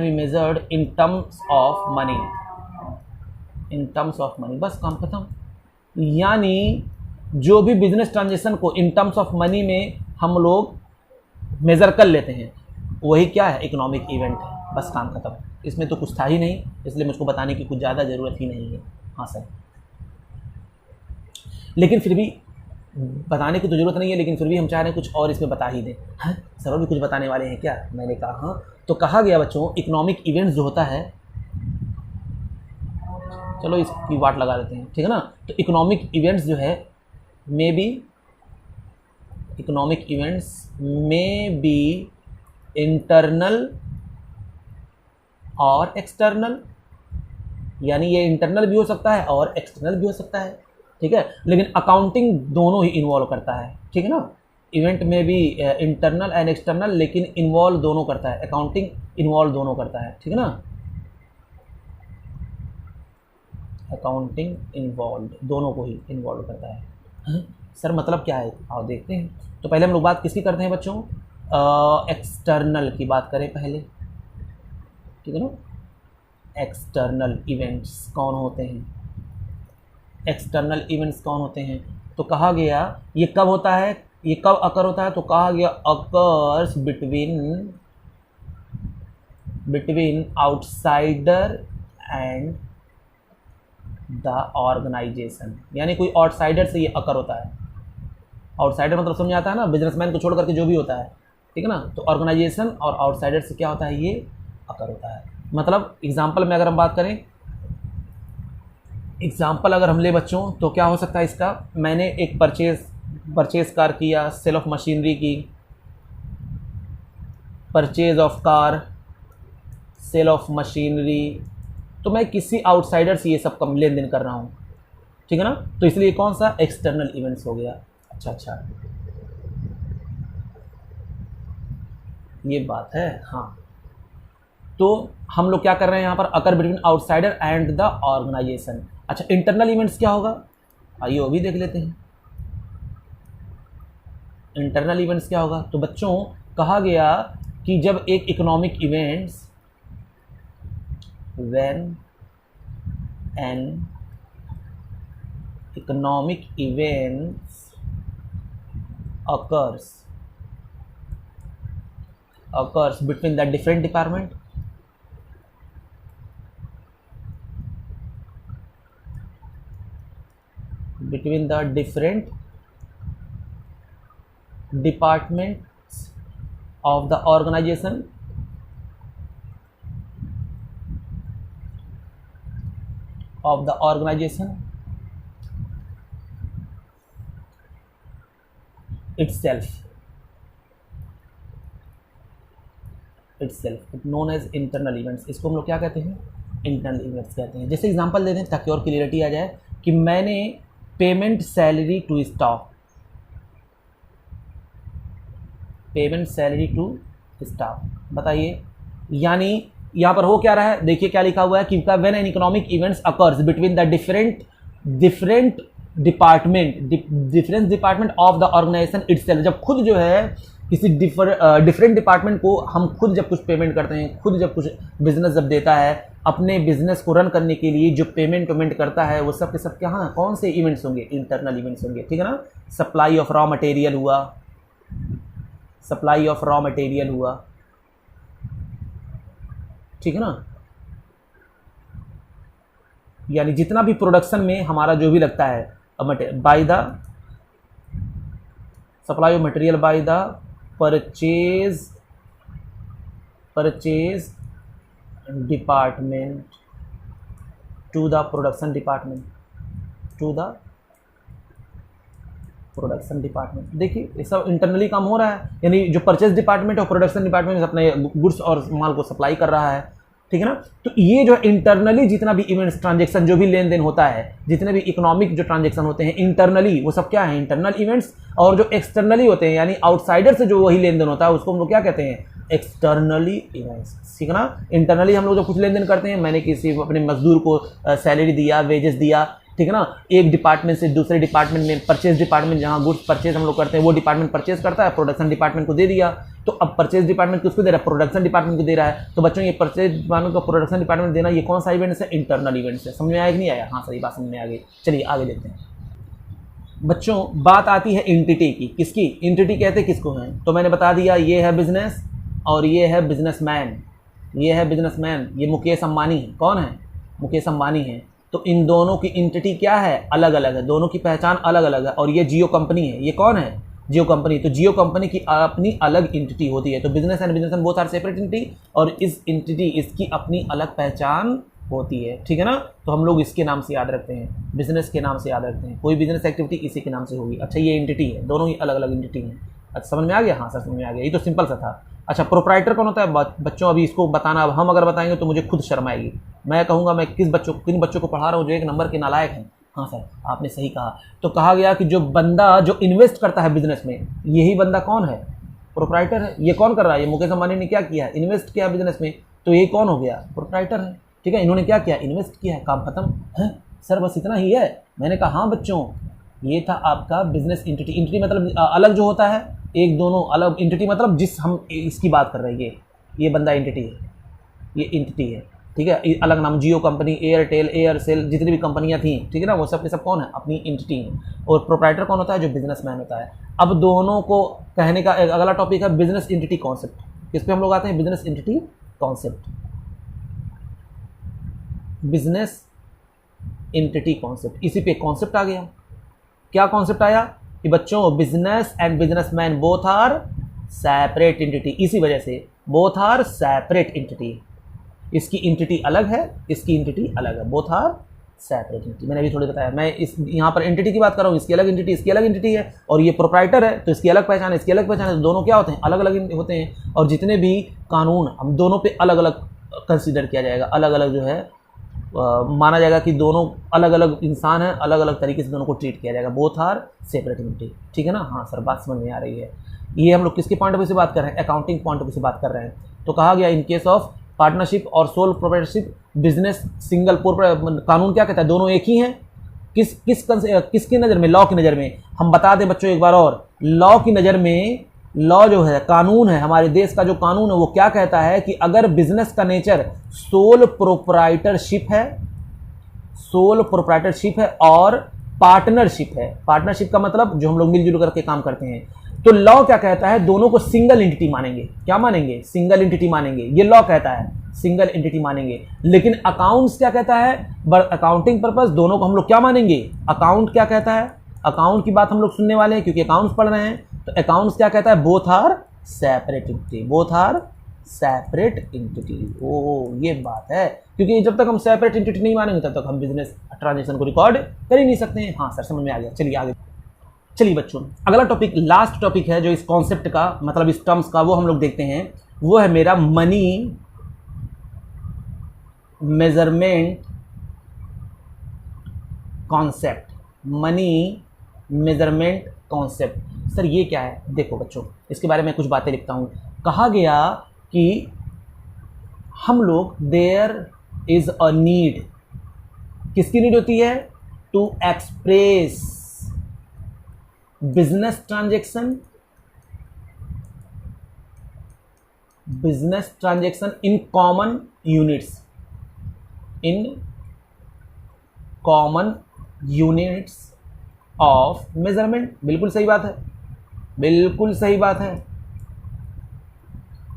[SPEAKER 1] be measured in terms of money। बस काम खत्म। यानी जो भी बिजनेस ट्रांजेक्शन को इन टर्म्स ऑफ मनी में हम लोग मेज़र कर लेते हैं वही क्या है? इकोनॉमिक इवेंट है। बस काम खत्म। इसमें तो कुछ था ही नहीं, इसलिए मुझको बताने की कुछ ज़्यादा ज़रूरत ही नहीं है। हाँ सर, लेकिन फिर भी बताने की तो ज़रूरत नहीं है, लेकिन फिर भी हम चाह रहे हैं कुछ और इसमें बता ही दें। हाँ सर, और भी कुछ बताने वाले हैं क्या? मैंने कहा हाँ। तो कहा गया बच्चों इकोनॉमिक इवेंट्स जो होता है, चलो इसकी वाट लगा देते हैं, ठीक है ना। तो इकोनॉमिक इवेंट्स जो है इकोनॉमिक इवेंट्स में बी इंटरनल और एक्सटर्नल, यानी ये इंटरनल भी हो सकता है और एक्सटर्नल भी हो सकता है, ठीक है। लेकिन अकाउंटिंग दोनों ही इन्वॉल्व करता है, ठीक है ना। इवेंट में भी इंटरनल एंड एक्सटर्नल, लेकिन इन्वॉल्व दोनों करता है, अकाउंटिंग इन्वॉल्व दोनों करता है, ठीक है ना। अकाउंटिंग इन्वॉल्व दोनों को ही इन्वॉल्व करता है। हाँ? सर मतलब क्या है, आओ देखते हैं। तो पहले हम लोग बात किसकी करते हैं बच्चों? एक्सटर्नल की बात करें पहले, ठीक है ना। एक्सटर्नल इवेंट्स कौन होते हैं? एक्सटर्नल इवेंट्स कौन होते हैं? तो कहा गया ये कब होता है, ये कब अकर होता है? तो कहा गया occurs between outsider and the organisation, यानी कोई आउटसाइडर से ये अकर होता है। आउटसाइडर मतलब समझ आता है ना, बिजनेसमैन को छोड़ करके जो भी होता है, ठीक है ना। तो ऑर्गेनाइजेशन और आउटसाइडर से क्या होता है? ये अकर होता है। मतलब एग्जाम्पल में अगर हम बात करें, एग्जाम्पल अगर हम ले बच्चों, तो क्या हो सकता है इसका? मैंने एक परचेज कार किया, सेल ऑफ मशीनरी की, purchase of car, sale of machinery, तो मैं किसी आउटसाइडर से ये सब कम लेन देन कर रहा हूँ, ठीक है ना। तो इसलिए कौन सा? एक्सटर्नल इवेंट्स हो गया। अच्छा, ये बात है, हाँ। तो हम लोग क्या कर रहे हैं यहाँ पर? Occur between outsider and the organisation. अच्छा, इंटरनल इवेंट्स क्या होगा? आइए वो भी देख लेते हैं। इंटरनल इवेंट्स क्या होगा? तो बच्चों कहा गया कि जब एक economic events when an economic events occurs between the different department, departments of the organization, itself known as internal events। इसको हम लोग क्या कहते हैं? इंटरनल इवेंट्स कहते हैं। जैसे एग्जांपल दे दें ताकि और क्लियरिटी आ जाए कि मैंने पेमेंट सैलरी टू स्टाफ, बताइए, यानी यहाँ पर हो क्या रहा है? देखिए क्या लिखा हुआ है कि when an economic events occurs between the different department of the organisation itself, जब खुद जो है किसी डिफरेंट डिपार्टमेंट को हम खुद जब कुछ पेमेंट करते हैं, खुद जब कुछ बिजनेस जब देता है, अपने बिजनेस को रन करने के लिए जो पेमेंट करता है, वो सब के सब क्या, कौन से इवेंट्स होंगे? इंटरनल इवेंट्स होंगे, ठीक है ना। सप्लाई ऑफ रॉ मटेरियल हुआ, ठीक है ना, यानी जितना भी प्रोडक्शन में हमारा जो भी लगता है by the supply of material by the purchase department to the production department, देखिए ये सब इंटरनली काम हो रहा है, यानी जो परचेज डिपार्टमेंट और प्रोडक्शन डिपार्टमेंट अपने गुड्स और माल को सप्लाई कर रहा है, ठीक है ना। तो ये जो इंटरनली जितना भी इवेंट्स ट्रांजेक्शन जो भी लेन देन होता है, जितने भी इकोनॉमिक जो ट्रांजेक्शन होते हैं इंटरनली, वो सब क्या है, इंटरनल इवेंट्स। और जो एक्सटर्नली होते हैं यानी आउटसाइडर से जो वही लेन देन होता है उसको हम लोग क्या कहते हैं, एक्सटर्नली इवेंट्स, ठीक है ना। इंटरनली हम लोग जो कुछ लेन देन करते हैं, मैंने किसी अपने मजदूर को सैलरी दिया, वेजेस दिया, ठीक है ना, एक डिपार्टमेंट से दूसरे डिपार्टमेंट में, परचेज डिपार्टमेंट जहाँ गुड्स परचेज हम लोग करते हैं वो डिपार्टमेंट परचेज करता है, प्रोडक्शन डिपार्टमेंट को दे दिया, तो अब परचेज डिपार्टमेंट किसको दे रहा है, प्रोडक्शन डिपार्टमेंट को दे रहा है। तो बच्चों ये परचेज डिपार्टमेंट को प्रोडक्शन डिपार्टमेंट देना, ये कौन सा इवेंट है, इंटरनल इवेंट है। समझ में आया कि नहीं आया? हाँ सही बात समझ में आ गई। चलिए आगे देखते हैं बच्चों। बात आती है एंटिटी की, किसकी एंटिटी कहते हैं, किसको है, तो मैंने बता दिया ये है बिजनेस और ये है बिजनेसमैन, ये है बिजनेसमैन, ये मुकेश अंबानी है। कौन है, मुकेश अंबानी है। तो इन दोनों की एंटिटी क्या है, अलग अलग है, दोनों की पहचान अलग अलग है। और ये जियो कंपनी है, ये कौन है, जियो कंपनी। तो जियो कंपनी की अपनी अलग एंटिटी होती है। तो business and business both are separate entity, और इस एंटिटी इसकी अपनी अलग पहचान होती है, ठीक है ना। तो हम लोग इसके नाम से याद रखते हैं, बिजनेस के नाम से याद रखते हैं, कोई बिजनेस एक्टिविटी इसी के नाम से होगी। अच्छा ये एंटिटी है, दोनों ही अलग अलग एंटिटी हैं। अच्छा समझ में आ गया? हाँ सर समझ में आ गया, ये तो सिंपल सा था। अच्छा प्रोप्राइटर कौन होता है बच्चों, अभी इसको बताना, अब हम अगर बताएंगे तो मुझे खुद शर्म आएगी। मैं कहूँगा मैं किन बच्चों को पढ़ा रहा हूँ जो एक नंबर के नालायक हैं। हाँ सर आपने सही कहा। तो कहा गया कि जो बंदा जो इन्वेस्ट करता है बिजनेस में, यही बंदा कौन है, प्रोप्राइटर है। ये कौन कर रहा है, ये मुकेश अंबानी ने क्या किया, इन्वेस्ट किया बिजनेस में, तो ये कौन हो गया, प्रोप्राइटर है, ठीक है। इन्होंने क्या किया, इन्वेस्ट किया है, काम खत्म है सर, बस इतना ही है। मैंने कहा हाँ बच्चों, ये था आपका बिजनेस एंटिटी। एंटिटी मतलब अलग जो होता है, एक दोनों अलग एंटिटी मतलब जिस हम इसकी बात कर रहे हैं, ये बंदा एंटिटी है, ये एंटिटी है, ठीक है। अलग नाम, जियो कंपनी, एयरटेल, एयरसेल, जितनी भी कंपनियां थी, ठीक है ना, वो सब के सब कौन है, अपनी एंटिटी है। और प्रोप्राइटर कौन होता है, जो बिजनेसमैन होता है। अब दोनों को कहने का अगला टॉपिक है बिजनेस एंटिटी कॉन्सेप्ट। इस पर हम लोग आते हैं, business entity concept, business entity concept. इसी पे कॉन्सेप्ट आ गया। क्या कॉन्सेप्ट आया कि बच्चों business and businessman both are separate entity, इसी वजह से बोथ आर सेपरेट एंटिटी। इसकी एंटिटी अलग है, इसकी एंटिटी अलग है, बोथ आर सेपरेट एंटिटी। मैंने अभी थोड़ी बताया, मैं इस यहाँ पर एंटिटी की बात कर रहा हूँ, इसकी अलग एंटिटी, इसकी अलग एंटिटी है। और ये प्रोप्राइटर है तो इसकी अलग पहचान है, इसकी अलग पहचान है। तो दोनों क्या होते हैं, अलग अलग होते हैं। और जितने भी कानून हम दोनों पे अलग अलग कंसिडर किया जाएगा, अलग अलग जो है माना जाएगा कि दोनों अलग अलग इंसान हैं, अलग अलग तरीके से दोनों को ट्रीट किया जाएगा, बोथ आर सेपरेट एंटिटी, ठीक है ना। हाँ सर बात समझ में आ रही है। ये हम लोग किसके पॉइंट ऑफ व्यू से बात कर रहे हैं, अकाउंटिंग पॉइंट ऑफ व्यू से बात कर रहे हैं। तो कहा गया इन केस ऑफ पार्टनरशिप और सोल प्रोप्राइटरशिप, बिजनेस सिंगल कानून क्या कहता है, दोनों एक ही हैं। किसकी नज़र में, लॉ की नज़र में। हम बता दें बच्चों एक बार और, लॉ की नज़र में, लॉ जो है कानून है, हमारे देश का जो कानून है वो क्या कहता है कि अगर बिजनेस का नेचर सोल प्रोप्राइटरशिप है, सोल प्रोप्राइटरशिप है और पार्टनरशिप है, पार्टनरशिप का मतलब जो हम लोग मिलजुल करके काम करते हैं, तो लॉ क्या कहता है, दोनों को सिंगल एंटिटी मानेंगे। क्या मानेंगे, सिंगल एंटिटी मानेंगे, ये लॉ कहता है सिंगल एंटिटी मानेंगे। लेकिन अकाउंट्स क्या कहता है, अकाउंटिंग पर्पस दोनों को हम लोग क्या मानेंगे, अकाउंट क्या कहता है, अकाउंट की बात हम लोग सुनने वाले हैं क्योंकि अकाउंट्स पढ़ रहे हैं। तो अकाउंट्स क्या कहता है, both are separate entity, both are separate entity. ओ ये बात है, क्योंकि जब तक हम सेपरेट एंटिटी नहीं मानेंगे तब तक हम बिजनेस ट्रांजेक्शन को रिकॉर्ड कर ही नहीं सकते हैं। हाँ सर समझ में आ गया। चलिए आगे, चलिए बच्चों अगला टॉपिक, लास्ट टॉपिक है जो इस कॉन्सेप्ट का मतलब इस टर्म्स का, वो हम लोग देखते हैं। वो है मेरा money measurement concept, money measurement concept. Sir ये क्या है, देखो बच्चों इसके बारे में कुछ बातें लिखता हूँ। कहा गया कि हम लोग देयर इज अ नीड, किसकी नीड होती है, to express business transaction, business transaction in common units, in common units of measurement. बिल्कुल सही बात है, बिल्कुल सही बात है।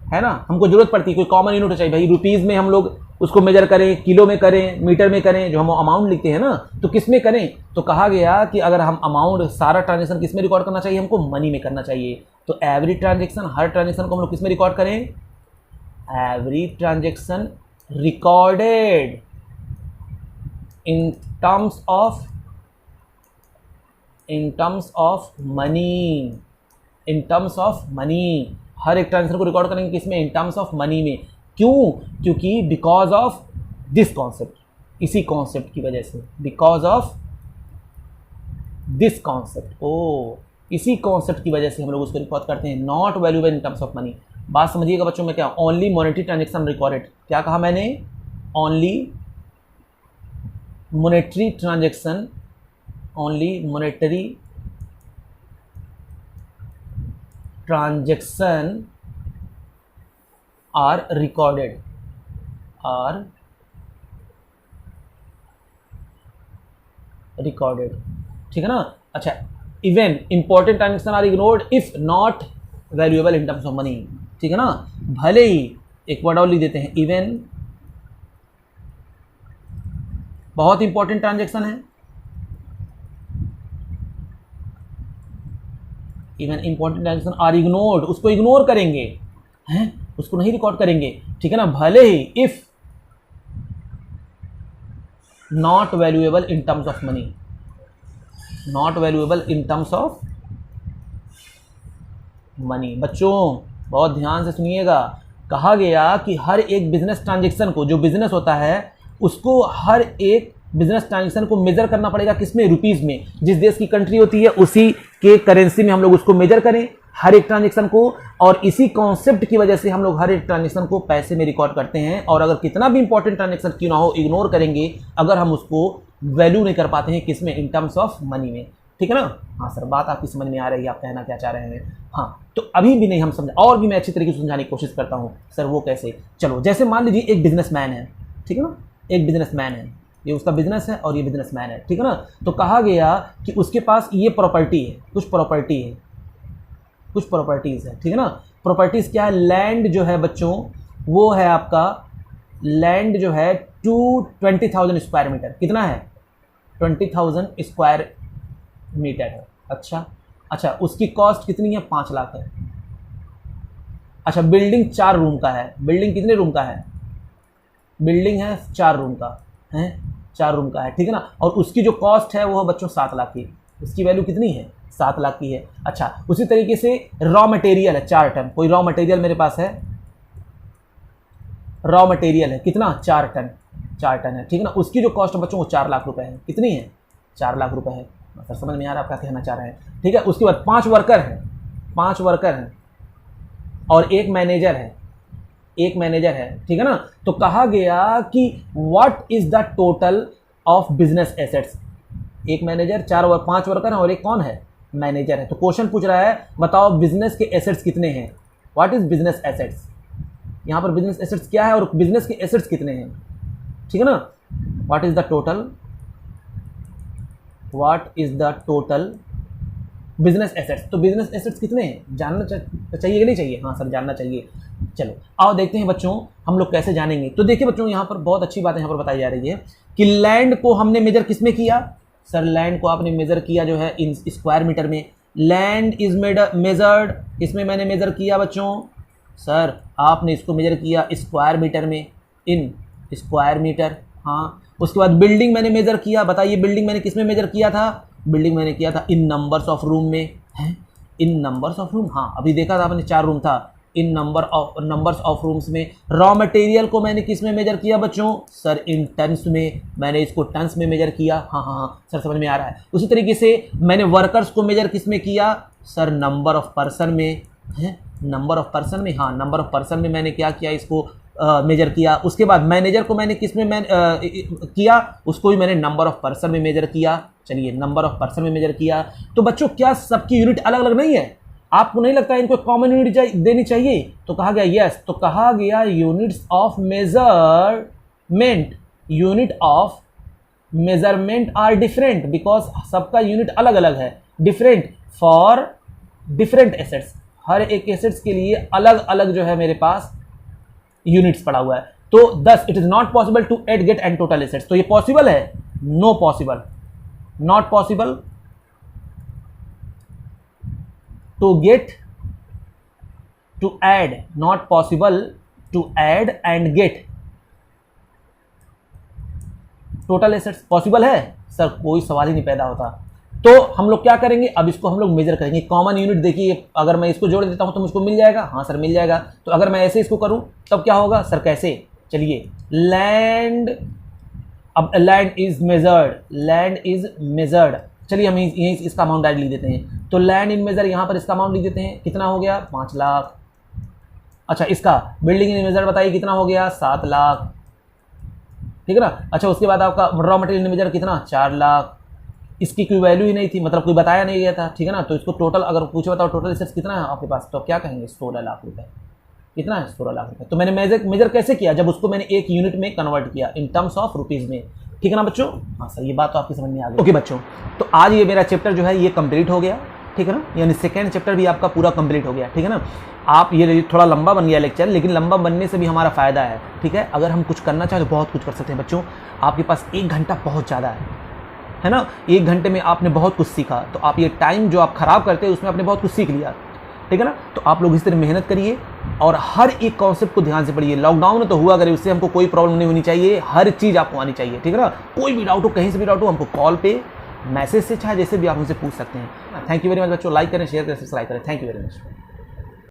[SPEAKER 1] है ना, हमको जरूरत पड़ती है कोई कॉमन यूनिट चाहिए भाई, रुपीज़ में हम लोग उसको मेजर करें, किलो में करें, मीटर में करें, जो हम अमाउंट लिखते हैं ना, तो किस में करें? तो कहा गया कि अगर हम अमाउंट सारा ट्रांजेक्शन किस में रिकॉर्ड करना चाहिए, हमको मनी में करना चाहिए। तो एवरी ट्रांजेक्शन, हर ट्रांजेक्शन को हम लोग किस में रिकॉर्ड करें? Every transaction recorded in terms of money, in terms of money. हर एक ट्रांजेक्शन को रिकॉर्ड करेंगे किसमें? इन टर्म्स ऑफ मनी में। क्यों? क्योंकि बिकॉज ऑफ दिस कॉन्सेप्ट, इसी कॉन्सेप्ट की वजह से, बिकॉज ऑफ दिस कॉन्सेप्ट, ओ इसी कॉन्सेप्ट की वजह से हम लोग उसको रिकॉर्ड करते हैं, not valuable in terms of money. बात समझिएगा बच्चों में क्या, ओनली मॉनेटरी ट्रांजेक्शन रिकॉर्डेड, क्या कहा मैंने? Only monetary transaction, only monetary transaction are recorded, ठीक है ना। अच्छा, even important transaction are ignored if not valuable in terms of money, ठीक है ना। भले ही एक वर्ड और लिख देते हैं, इवन बहुत इंपॉर्टेंट ट्रांजेक्शन है, even important transaction are ignored, उसको इग्नोर करेंगे, हैं, उसको नहीं रिकॉर्ड करेंगे, ठीक है ना। भले ही if not valuable in terms of money, not valuable in terms of money. बच्चों बहुत ध्यान से सुनिएगा, कहा गया कि हर एक बिजनेस ट्रांजेक्शन को, जो बिजनेस होता है उसको हर एक बिजनेस ट्रांजेक्शन को मेजर करना पड़ेगा किसमें? रुपीज में। जिस देश की कंट्री होती है उसी के करेंसी में हम लोग उसको मेजर करें हर एक ट्रांजेक्शन को, और इसी कॉन्सेप्ट की वजह से हम लोग हर एक ट्रांजेक्शन को पैसे में रिकॉर्ड करते हैं। और अगर कितना भी इंपॉर्टेंट ट्रांजेक्शन क्यों ना हो, इग्नोर करेंगे अगर हम उसको वैल्यू नहीं कर पाते हैं किसमें? इन टर्म्स ऑफ मनी में, ठीक है ना। हाँ सर, बात आपकी समझ में आ रही है, आप कहना क्या चाह रहे हैं। हाँ, तो अभी भी नहीं हम समझ, और भी मैं अच्छी तरीके से समझाने की कोशिश करता हूँ। सर वो कैसे? चलो, जैसे मान लीजिए एक बिजनेसमैन है, ठीक है ना, एक बिजनेसमैन है, ये उसका बिजनेस है और ये बिजनेसमैन है, ठीक है ना। तो कहा गया कि उसके पास ये प्रॉपर्टी है, कुछ प्रॉपर्टी है, कुछ प्रॉपर्टीज है, ठीक है ना। प्रॉपर्टीज क्या है? लैंड जो है बच्चों, वो है आपका लैंड जो है 20,000 स्क्वायर मीटर, कितना है? 20,000 स्क्वायर मीटर है। अच्छा, उसकी कॉस्ट कितनी है? 5 लाख है। अच्छा, बिल्डिंग 4 रूम का है। बिल्डिंग कितने रूम का है? बिल्डिंग है 4 रूम का है, 4 रूम का है, ठीक है ना। और उसकी जो कॉस्ट है वो है बच्चों 7 लाख की। उसकी वैल्यू कितनी है? 7 लाख की है। अच्छा, उसी तरीके से रॉ मटेरियल है 4 टन, कोई रॉ मटेरियल मेरे पास है, रॉ मटेरियल है कितना? 4 टन, 4 टन है, ठीक है ना। उसकी जो कॉस्ट है बच्चों वो 4 लाख रुपए है। कितनी है? 4 लाख रुपए है। सर समझ में आ रहा है आप क्या कहना चाह रहे हैं, ठीक है। उसके बाद 5 वर्कर हैं, 5 वर्कर हैं और एक मैनेजर है, एक मैनेजर है, ठीक है ना। तो कहा गया कि what is the total of business assets? एक मैनेजर, 5 वर्कर हैं और एक कौन है? मैनेजर है। तो क्वेश्चन पूछ रहा है बताओ बिजनेस के एसेट्स कितने हैं? What is business assets? यहां पर बिजनेस एसेट्स क्या है और बिजनेस के एसेट्स कितने हैं, ठीक है ना। What is the total, what is the total business assets? तो बिजनेस एसेट्स कितने हैं जानना चाहिए कि नहीं चाहिए? हाँ सर जानना चाहिए। चलो आओ देखते हैं बच्चों हम लोग कैसे जानेंगे। तो देखिए बच्चों, यहाँ पर बहुत अच्छी बात यहाँ पर बताई जा रही है कि लैंड को हमने मेजर किस में किया? सर लैंड को आपने मेजर किया जो है इन स्क्वायर मीटर में। लैंड इज मेजर्ड, इसमें मैंने मेजर किया बच्चों, सर आपने इसको मेजर किया स्क्वायर मीटर में, इन स्क्वायर मीटर। हाँ, उसके बाद बिल्डिंग मैंने मेजर किया, बताइए बिल्डिंग मैंने किस में मेजर किया था? बिल्डिंग मैंने किया था इन नंबर्स ऑफ रूम में, है इन नंबर्स ऑफ रूम। हाँ, अभी देखा था आपने 4 रूम था, इन नंबर्स ऑफ रूम्स में। रॉ मटेरियल को मैंने किस में मेजर किया बच्चों? सर इन टन्स में, मैंने इसको टन्स में मेजर किया। हाँ सर समझ में आ रहा है। उसी तरीके से मैंने वर्कर्स को मेजर किस में किया? सर नंबर ऑफ पर्सन में, है नंबर ऑफ पर्सन में। हाँ, नंबर ऑफ पर्सन में मैंने क्या किया? इसको मेजर किया। उसके बाद मैनेजर को मैंने किस में किया? उसको भी मैंने नंबर ऑफ पर्सन में मेजर किया। चलिए नंबर ऑफ पर्सन में मेजर किया। तो बच्चों क्या सबकी यूनिट अलग अलग नहीं है? आपको नहीं लगता है इनको कॉमन यूनिट देनी चाहिए? तो कहा गया यस, तो कहा गया units of measurement, unit of measurement are different because सबका यूनिट अलग अलग है, डिफरेंट फॉर डिफरेंट एसेट्स। हर एक एसेट्स के लिए अलग अलग जो है मेरे पास यूनिट्स पड़ा हुआ है। तो 10 it is not possible to add get and total assets. तो ये पॉसिबल है? No possible, not possible to get to add, not possible to add and get total assets. Possible है सर? कोई सवाल ही नहीं पैदा होता। तो हम लोग क्या करेंगे, अब इसको हम लोग मेजर करेंगे। कॉमन यूनिट देखिए, अगर मैं इसको जोड़ देता हूं तो मुझको मिल जाएगा। हाँ सर मिल जाएगा। तो अगर मैं ऐसे इसको करूं तब क्या होगा सर? कैसे? चलिए, लैंड, अब land is measured, land is measured. चलिए हम यहीं इसका अमाउंट डायरेक्ट लिख देते हैं। तो लैंड इन मेजर यहां पर इसका अमाउंट लिख देते हैं। कितना हो गया? 5 लाख। अच्छा, इसका बिल्डिंग इन मेजर बताइए कितना हो गया? 7 लाख। ठीक है ना? अच्छा, उसके बाद आपका रॉ मटेरियल मेजर कितना? 4 लाख। इसकी कोई वैल्यू ही नहीं थी, मतलब कोई बताया नहीं गया था। ठीक है ना? तो इसको टोटल अगर पूछे बताओ टोटल एसेट्स कितना है आपके पास, तो क्या कहेंगे? 16 लाख रुपए। कितना है? 16 लाख रुपए। तो मैंने मेजर कैसे किया? जब उसको मैंने एक यूनिट में कन्वर्ट किया इन टर्म्स ऑफ रुपीज में। ठीक है ना बच्चों? हाँ सर, ये बात तो आपकी समझ में आ गई। ओके बच्चों, तो आज ये मेरा चैप्टर जो है ये कंप्लीट हो गया। ठीक है ना? यानी सेकेंड चैप्टर भी आपका पूरा कंप्लीट हो गया। ठीक है ना? आप ये थोड़ा लंबा बन गया लेक्चर, लेकिन लंबा बनने से भी हमारा फायदा है। ठीक है? अगर हम कुछ करना चाहें तो बहुत कुछ कर सकते हैं बच्चों। आपके पास 1 घंटा बहुत ज़्यादा है ना? 1 घंटे में आपने बहुत कुछ सीखा। तो आप ये टाइम जो आप खराब करते हैं उसमें आपने बहुत कुछ सीख लिया। ठीक है ना? तो आप लोग इस तरह मेहनत करिए और हर एक कॉन्सेप्ट को ध्यान से पढ़िए। लॉकडाउन में तो हुआ करे, उससे हमको कोई प्रॉब्लम नहीं होनी चाहिए। हर चीज़ आपको आनी चाहिए। ठीक है ना? कोई भी डाउट हो, कहीं से भी डाउट हो, हमको कॉल पे, मैसेज से, चाहे जैसे भी आप हमसे पूछ सकते हैं। थैंक यू वेरी मच बच्चों। लाइक करें, शेयर करें, सब्सक्राइब करें। Thank you very much.